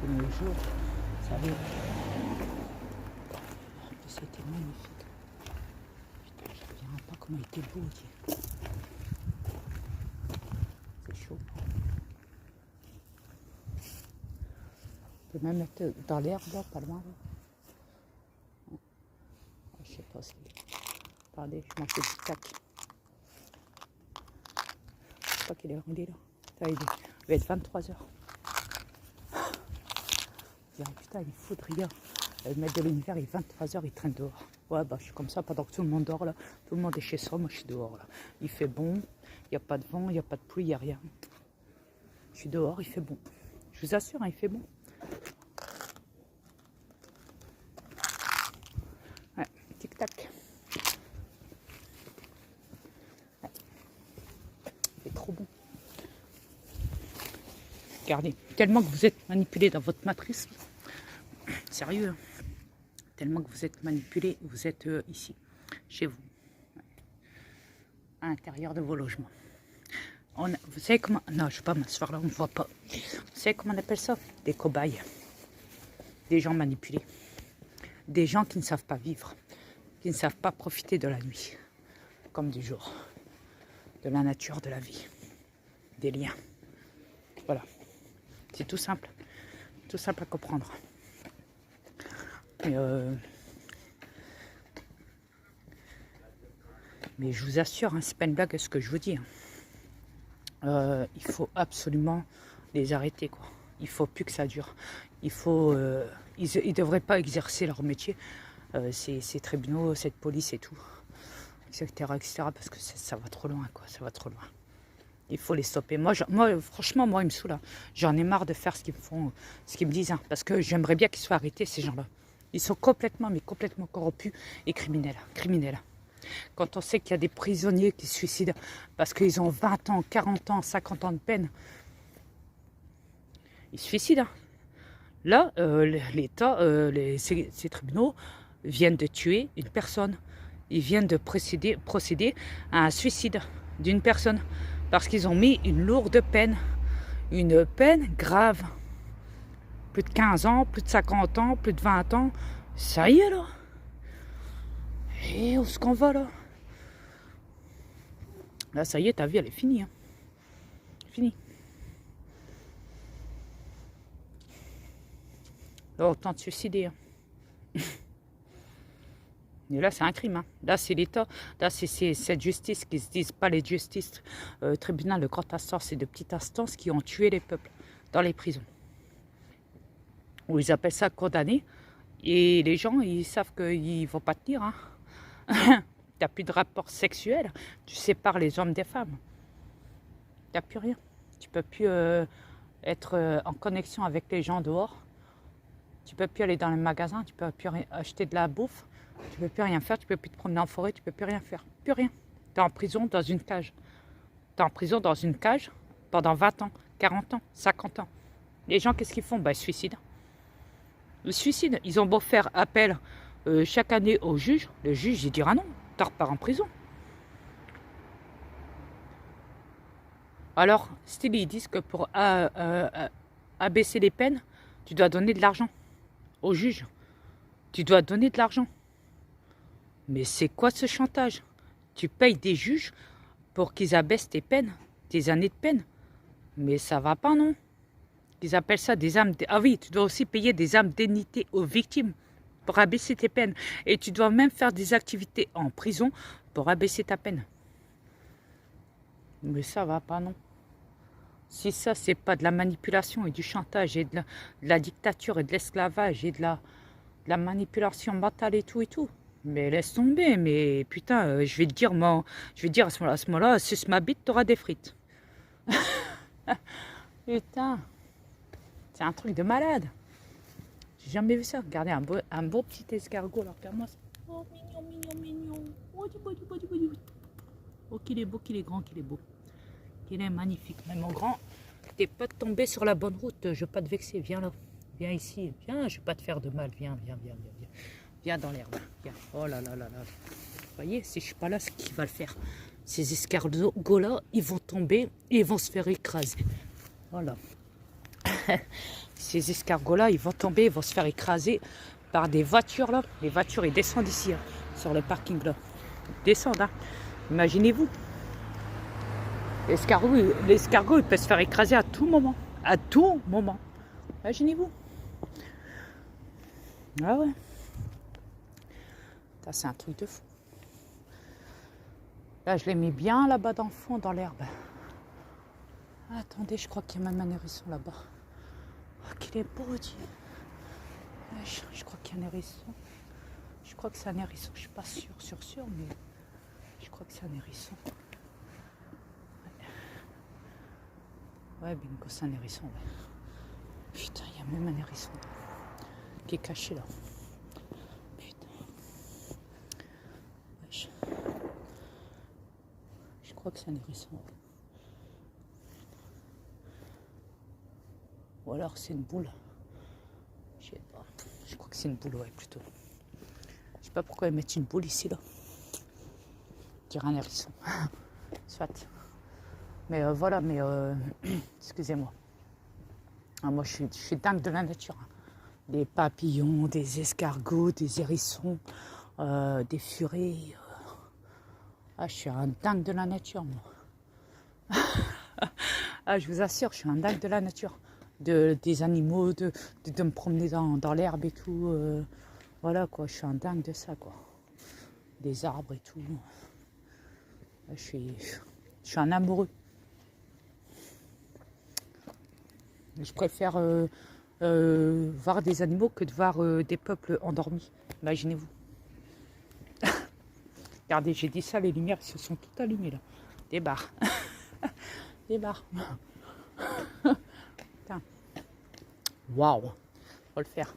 De nos jours, vous savez, c'était magnifique. Putain, je ne reviens pas comment il était beau. C'est chaud. On peut même mettre dans l'herbe là, pas loin. Là. Je sais pas si. Attendez, je m'en fais du tac. Je sais pas quelle heure il est là. Putain, il va être 23h. Putain, il est fou de rire. Le maître de l'univers, il est 23h, il traîne dehors. Ouais, bah je suis comme ça pendant que tout le monde dort là. Tout le monde est chez soi, moi je suis dehors là. Il fait bon, il n'y a pas de vent, il n'y a pas de pluie, il n'y a rien. Je suis dehors, il fait bon. Je vous assure, hein, il fait bon. Ouais, tic-tac. Ouais. Il fait trop bon. Regardez, tellement que vous êtes manipulé dans votre matrice. Sérieux, hein. Tellement que vous êtes manipulé, vous êtes ici, chez vous. Ouais. À l'intérieur de vos logements. Vous savez comment... Non, je ne vais pas m'asseoir là, on ne voit pas. Vous savez comment on appelle ça? Des cobayes. Des gens manipulés. Des gens qui ne savent pas vivre. Qui ne savent pas profiter de la nuit. Comme du jour. De la nature, de la vie. Des liens. Voilà. C'est tout simple. Tout simple à comprendre. Et Mais je vous assure, hein, c'est pas une blague ce que je vous dis. Il faut absolument les arrêter, quoi. Il faut plus que ça dure. Il faut, ils devraient pas exercer leur métier, ces tribunaux, cette police et tout, etc., parce que ça va trop loin, quoi. Ça va trop loin. Il faut les stopper. Moi, franchement, moi, ils me saoulent. Hein. J'en ai marre de faire ce qu'ils me font, ce qu'ils me disent, hein, parce que j'aimerais bien qu'ils soient arrêtés, ces gens-là. Ils sont complètement corrompus et criminels. Quand on sait qu'il y a des prisonniers qui se suicident parce qu'ils ont 20 ans, 40 ans, 50 ans de peine, ils se suicident. Hein. Là, l'État, ces tribunaux viennent de tuer une personne. Ils viennent de procéder à un suicide d'une personne parce qu'ils ont mis une lourde peine, une peine grave. Plus de 15 ans, plus de 50 ans, plus de 20 ans. Ça y est, là. Et où est-ce qu'on va, là? Là, ça y est, ta vie, elle est finie. Hein. Finie. Là, autant de suicider. Hein. Et là, c'est un crime. Hein. Là, c'est l'État. Là, c'est cette justice qui se disent pas les justices. Tribunal de grande instance et de petite instance qui ont tué les peuples dans les prisons. Ou ils appellent ça condamné. Et les gens, ils savent qu'ils ne vont pas tenir. Hein. Tu n'as plus de rapport sexuel. Tu sépares les hommes des femmes. Tu n'as plus rien. Tu ne peux plus être en connexion avec les gens dehors. Tu ne peux plus aller dans les magasins. Tu ne peux plus acheter de la bouffe. Tu ne peux plus rien faire. Tu ne peux plus te promener en forêt. Tu ne peux plus rien faire. Plus rien. Tu es en prison dans une cage. Tu es en prison dans une cage pendant 20 ans, 40 ans, 50 ans. Les gens, qu'est-ce qu'ils font? Ils se suicident. Ils se suicident. Ils ont beau faire appel chaque année au juge. Le juge, il dira non. Tu repars en prison. Alors, ils disent que pour abaisser les peines, tu dois donner de l'argent au juge. Tu dois donner de l'argent. Mais c'est quoi ce chantage? Tu payes des juges pour qu'ils abaissent tes peines, tes années de peine. Mais ça va pas, non? Ils appellent ça des âmes... Ah oui, tu dois aussi payer des indemnités aux victimes pour abaisser tes peines. Et tu dois même faire des activités en prison pour abaisser ta peine. Mais ça va pas, non? Si ça, c'est pas de la manipulation et du chantage et de la dictature et de l'esclavage et de la manipulation mentale et tout. Mais laisse tomber, mais putain, je vais te dire à ce moment-là, suce ma bite, t'auras des frites. Putain, c'est un truc de malade. J'ai jamais vu ça. Regardez, un beau petit escargot, là, regarde-moi ça. Oh, mignon. Oh, qu'il est beau, qu'il est grand, qu'il est beau. Qu'il est magnifique. Mais mon grand, t'es pas tombé sur la bonne route, je vais pas te vexer, viens là. Viens ici, viens, je vais pas te faire de mal, viens. Viens dans l'herbe, viens. Oh là. Vous voyez, si je suis pas là, c'est qui va le faire? Ces escargots-là, ils vont tomber et ils vont se faire écraser. Voilà. Ces escargots-là, ils vont tomber, ils vont se faire écraser par des voitures, là. Les voitures, ils descendent ici, hein, sur le parking, là. Ils descendent, hein. Imaginez-vous. L'escargot, il peut se faire écraser à tout moment. À tout moment. Imaginez-vous. Ah ouais. Ça, c'est un truc de fou. Là, je l'ai mis bien là-bas dans le fond, dans l'herbe. Ah, attendez, je crois qu'il y a même un hérisson là-bas. Oh, qu'il est beau, Dieu. Je crois qu'il y a un hérisson. Je crois que c'est un hérisson. Je ne suis pas sûr, mais je crois que c'est un hérisson. Ouais, bingo, c'est un hérisson. Ouais. Putain, il y a même un hérisson qui est caché là. Putain. Ouais, je crois que c'est un hérisson. Ou alors c'est une boule. Je sais pas. Je crois que c'est une boule, ouais, plutôt. Je sais pas pourquoi ils mettent une boule ici, là. Je dirais un hérisson. Soit. Mais voilà, excusez-moi. Ah, moi, je suis dingue de la nature. Hein. Des papillons, des escargots, des hérissons, des furets. Ah, je suis un dingue de la nature, moi. Ah, je vous assure, je suis un dingue de la nature. Des animaux, de me promener dans l'herbe et tout. Voilà, quoi, je suis un dingue de ça, quoi. Des arbres et tout. Je suis un amoureux. Je préfère voir des animaux que de voir des peuples endormis. Imaginez-vous. Regardez, j'ai dit ça, les lumières se sont toutes allumées là. Des barres. Des barres. Putain. Waouh. Faut le faire.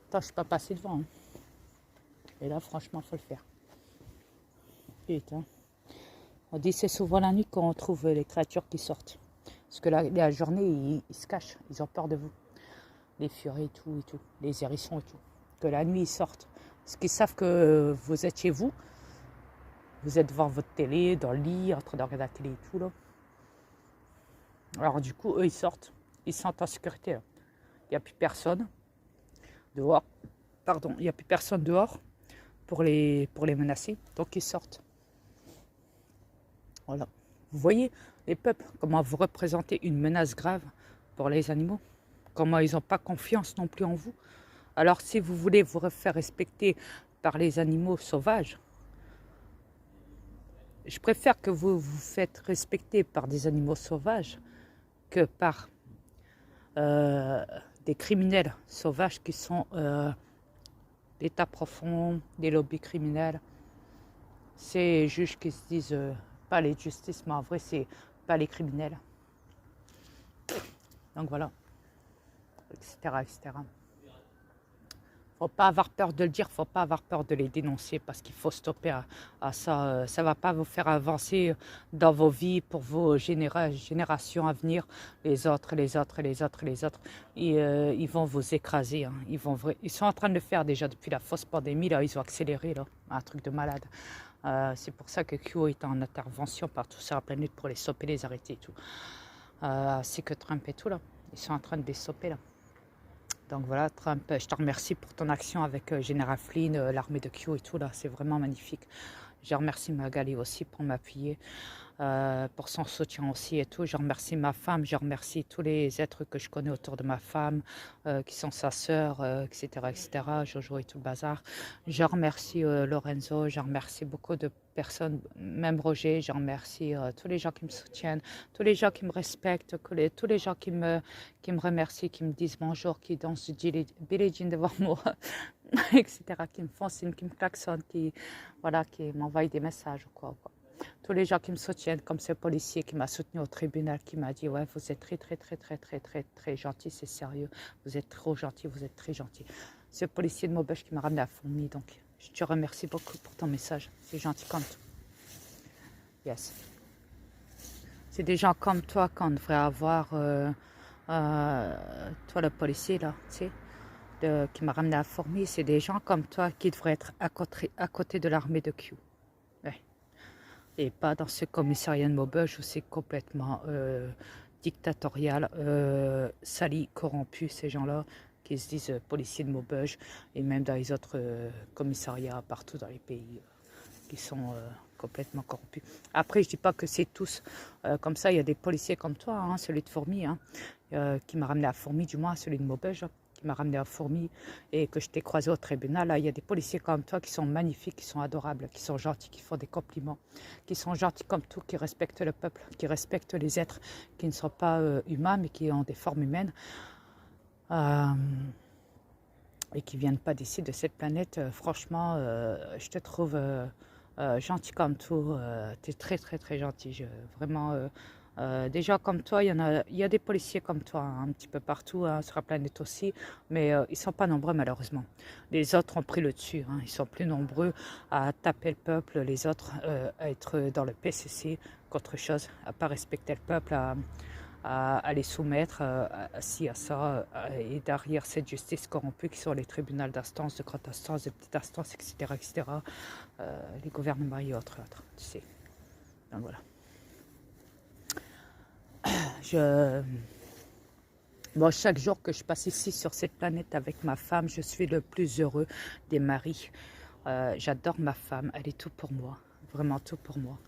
Attends, je suis pas passé devant. Hein. Et là, franchement, faut le faire. Putain. On dit c'est souvent la nuit qu'on trouve les créatures qui sortent. Parce que la journée, ils se cachent. Ils ont peur de vous. Les furies et tout, et tout. Les hérissons et tout. Que la nuit, ils sortent. Parce qu'ils savent que vous êtes chez vous. Vous êtes devant votre télé, dans le lit, en train de regarder la télé et tout. Là. Alors du coup, eux, ils sortent. Ils se sentent en sécurité. Là. Il n'y a plus personne dehors. Pardon, il n'y a plus personne dehors pour les menacer. Donc, ils sortent. Voilà. Vous voyez, les peuples, comment vous représentez une menace grave pour les animaux. Comment ils n'ont pas confiance non plus en vous. Alors, si vous voulez vous faire respecter par les animaux sauvages, je préfère que vous vous faites respecter par des animaux sauvages que par des criminels sauvages qui sont d'état profond, des lobbies criminels. Ces juges qui se disent pas les justices, mais en vrai, c'est pas les criminels. Donc voilà, etc., etc. Faut pas avoir peur de le dire, faut pas avoir peur de les dénoncer parce qu'il faut stopper à ça. Ça va pas vous faire avancer dans vos vies pour vos générations à venir. Les autres, les autres, les autres, les autres, ils vont vous écraser. Hein. Ils sont en train de le faire déjà depuis la fausse pandémie. Là, ils ont accéléré là, un truc de malade. C'est pour ça que Q est en intervention partout sur la planète pour les stopper, les arrêter et tout. C'est que Trump et tout là, ils sont en train de les stopper là. Donc voilà, Trump, je te remercie pour ton action avec Général Flynn, l'armée de Q et tout là, c'est vraiment magnifique. Je remercie Magali aussi pour m'appuyer, pour son soutien aussi et tout. Je remercie ma femme, je remercie tous les êtres que je connais autour de ma femme, qui sont sa sœur, etc., etc., Jojo et tout le bazar. Je remercie Lorenzo, je remercie beaucoup de personnes, même Roger, je remercie tous les gens qui me soutiennent, tous les gens qui me respectent, tous les gens qui me remercient, qui me disent bonjour, qui dansent Billie Jean devant moi, etc., qui me font signe, qui me klaxonnent, qui m'envoient des messages ou quoi. Tous les gens qui me soutiennent, comme ce policier qui m'a soutenu au tribunal, qui m'a dit ouais, vous êtes très très très très très très très gentil, c'est sérieux, vous êtes trop gentil, vous êtes très gentil. Ce policier de Maubeuge qui m'a ramené à Fourmi, donc je te remercie beaucoup pour ton message, c'est gentil comme tout. Yes. C'est des gens comme toi qu'on devrait avoir, toi le policier là, tu sais, qui m'a ramené à Fourmi, c'est des gens comme toi qui devraient être à côté de l'armée de Q. Ouais. Et pas dans ce commissariat de Maubeuge où c'est complètement dictatorial, sali, corrompu, ces gens-là qui se disent policiers de Maubeuge, et même dans les autres commissariats partout dans les pays qui sont complètement corrompus. Après, je dis pas que c'est tous comme ça, il y a des policiers comme toi, hein, celui de Fourmi, hein, qui m'a ramené à Fourmi, du moins celui de Maubeuge, qui m'a ramené à Fourmi et que je t'ai croisé au tribunal. Là, il y a des policiers comme toi qui sont magnifiques, qui sont adorables, qui sont gentils, qui font des compliments, qui sont gentils comme tout, qui respectent le peuple, qui respectent les êtres qui ne sont pas humains mais qui ont des formes humaines. Et qui ne viennent pas d'ici, de cette planète. Franchement, je te trouve gentil comme tout. Tu es très très très gentil. Vraiment, des gens comme toi, il y a des policiers comme toi, hein, un petit peu partout, hein, sur la planète aussi, mais ils ne sont pas nombreux malheureusement. Les autres ont pris le dessus, hein, ils sont plus nombreux à taper le peuple, les autres à être dans le PCC qu'autre chose, à ne pas respecter le peuple, à les soumettre à ça, et derrière cette justice corrompue qui sont les tribunaux d'instance, de grande instance, de petite instance, etc., etc., les gouvernements et autres, tu sais. Donc voilà. Bon, chaque jour que je passe ici sur cette planète avec ma femme, je suis le plus heureux des maris. J'adore ma femme, elle est tout pour moi, vraiment tout pour moi.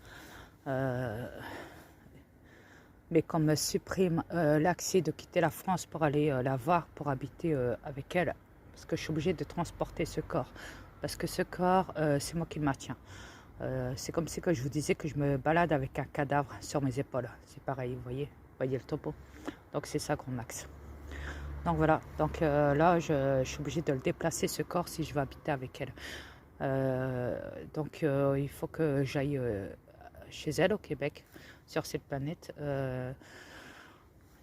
Mais qu'on me supprime l'accès de quitter la France pour aller la voir, pour habiter avec elle, parce que je suis obligée de transporter ce corps. Parce que ce corps, c'est moi qui le maintiens. C'est comme si que je vous disais que je me balade avec un cadavre sur mes épaules. C'est pareil, vous voyez le topo. Donc c'est ça, gros max. Donc voilà, donc là je suis obligée de le déplacer ce corps si je veux habiter avec elle. Donc il faut que j'aille chez elle au Québec, sur cette planète.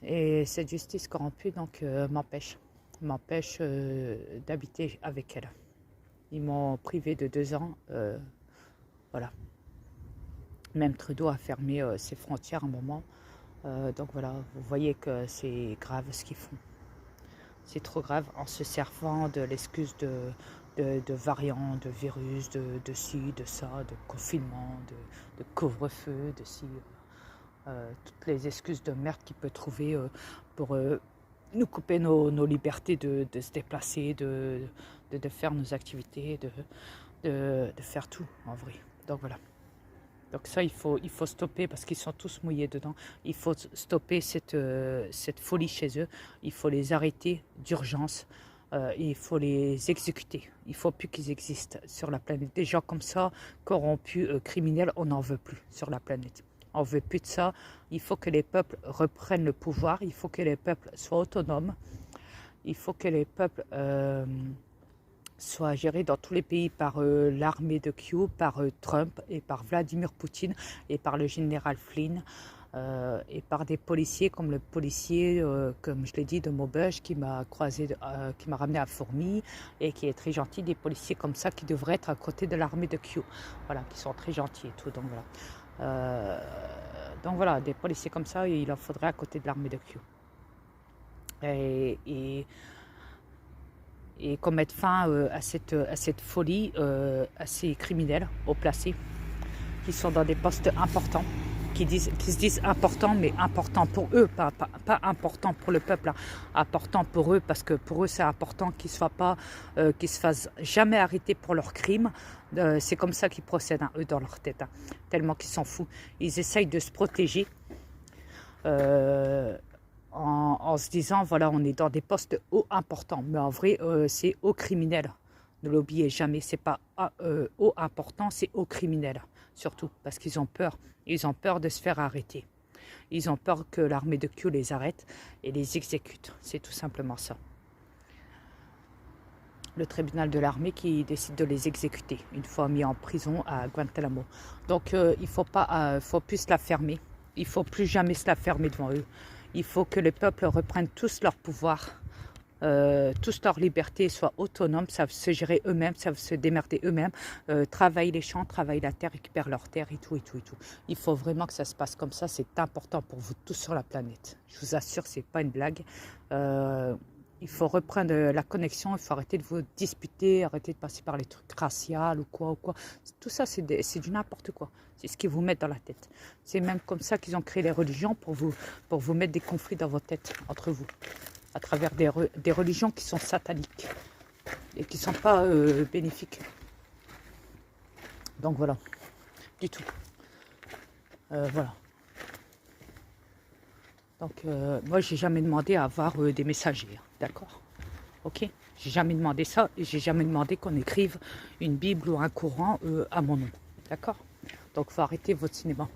Et cette justice corrompue donc m'empêche d'habiter avec elle. Ils m'ont privé de 2 ans. Voilà. Même Trudeau a fermé ses frontières un moment. Donc voilà, vous voyez que c'est grave ce qu'ils font. C'est trop grave en se servant de l'excuse de variants, de virus, de ci, de ça, de confinement, de couvre-feu, de ci. Toutes les excuses de merde qu'il peut trouver pour nous couper nos libertés de se déplacer, de faire nos activités, de faire tout en vrai. Donc voilà. Donc ça, il faut stopper parce qu'ils sont tous mouillés dedans. Il faut stopper cette folie chez eux. Il faut les arrêter d'urgence. Il faut les exécuter. Il ne faut plus qu'ils existent sur la planète. Des gens comme ça, corrompus, criminels, on n'en veut plus sur la planète. On ne veut plus de ça. Il faut que les peuples reprennent le pouvoir. Il faut que les peuples soient autonomes. Il faut que les peuples soient gérés dans tous les pays par l'armée de Q, par Trump et par Vladimir Poutine et par le général Flynn et par des policiers comme le policier, comme je l'ai dit, de Maubeuge qui m'a croisé, qui m'a ramené à Fourmi et qui est très gentil. Des policiers comme ça qui devraient être à côté de l'armée de Q, voilà, qui sont très gentils et tout. Donc voilà, des policiers comme ça, il en faudrait à côté de l'armée de Q. Et qu'on mette fin à cette folie assez criminelle, haut placés, qui sont dans des postes importants, qui se disent importants, mais importants pour eux, pas importants pour le peuple, hein, importants pour eux, parce que pour eux c'est important qu'ils ne se fassent jamais arrêter pour leurs crimes. C'est comme ça qu'ils procèdent, hein, eux, dans leur tête, hein, tellement qu'ils s'en foutent. Ils essayent de se protéger. En se disant, voilà, on est dans des postes hauts importants. Mais en vrai, c'est hauts criminels. Ne l'oubliez jamais, c'est pas haut important, c'est hauts criminels. Surtout, parce qu'ils ont peur. Ils ont peur de se faire arrêter. Ils ont peur que l'armée de Q les arrête et les exécute. C'est tout simplement ça. Le tribunal de l'armée qui décide de les exécuter, une fois mis en prison à Guantanamo. Donc, il faut plus se la fermer. Il ne faut plus jamais se la fermer devant eux. Il faut que les peuples reprennent tous leur pouvoir, tous leur liberté, soient autonomes, savent se gérer eux-mêmes, savent se démerder eux-mêmes, travaillent les champs, travaillent la terre, récupèrent leur terre et tout. Il faut vraiment que ça se passe comme ça, c'est important pour vous tous sur la planète. Je vous assure, c'est pas une blague. Il faut reprendre la connexion, il faut arrêter de vous disputer, arrêter de passer par les trucs raciaux ou quoi. Tout ça, c'est du n'importe quoi. C'est ce qu'ils vous mettent dans la tête. C'est même comme ça qu'ils ont créé les religions pour vous mettre des conflits dans votre tête, entre vous, à travers des religions qui sont sataniques et qui ne sont pas bénéfiques. Donc voilà, du tout. Voilà. Donc, moi, j'ai jamais demandé à avoir des messagers, d'accord? Ok? J'ai jamais demandé ça et j'ai jamais demandé qu'on écrive une Bible ou un Coran à mon nom, d'accord? Donc, il faut arrêter votre cinéma.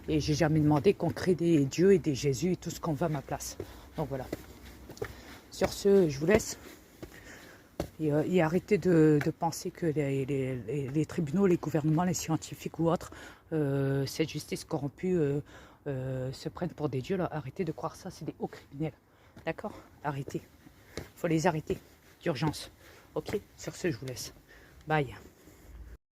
Et j'ai jamais demandé qu'on crée des dieux et des Jésus et tout ce qu'on veut à ma place. Donc, voilà. Sur ce, je vous laisse. Et arrêtez de penser que les tribunaux, les gouvernements, les scientifiques ou autres, cette justice corrompue se prennent pour des dieux. Là. Arrêtez de croire ça, c'est des hauts criminels. D'accord? Arrêtez. Il faut les arrêter d'urgence. Ok? Sur ce, je vous laisse. Bye.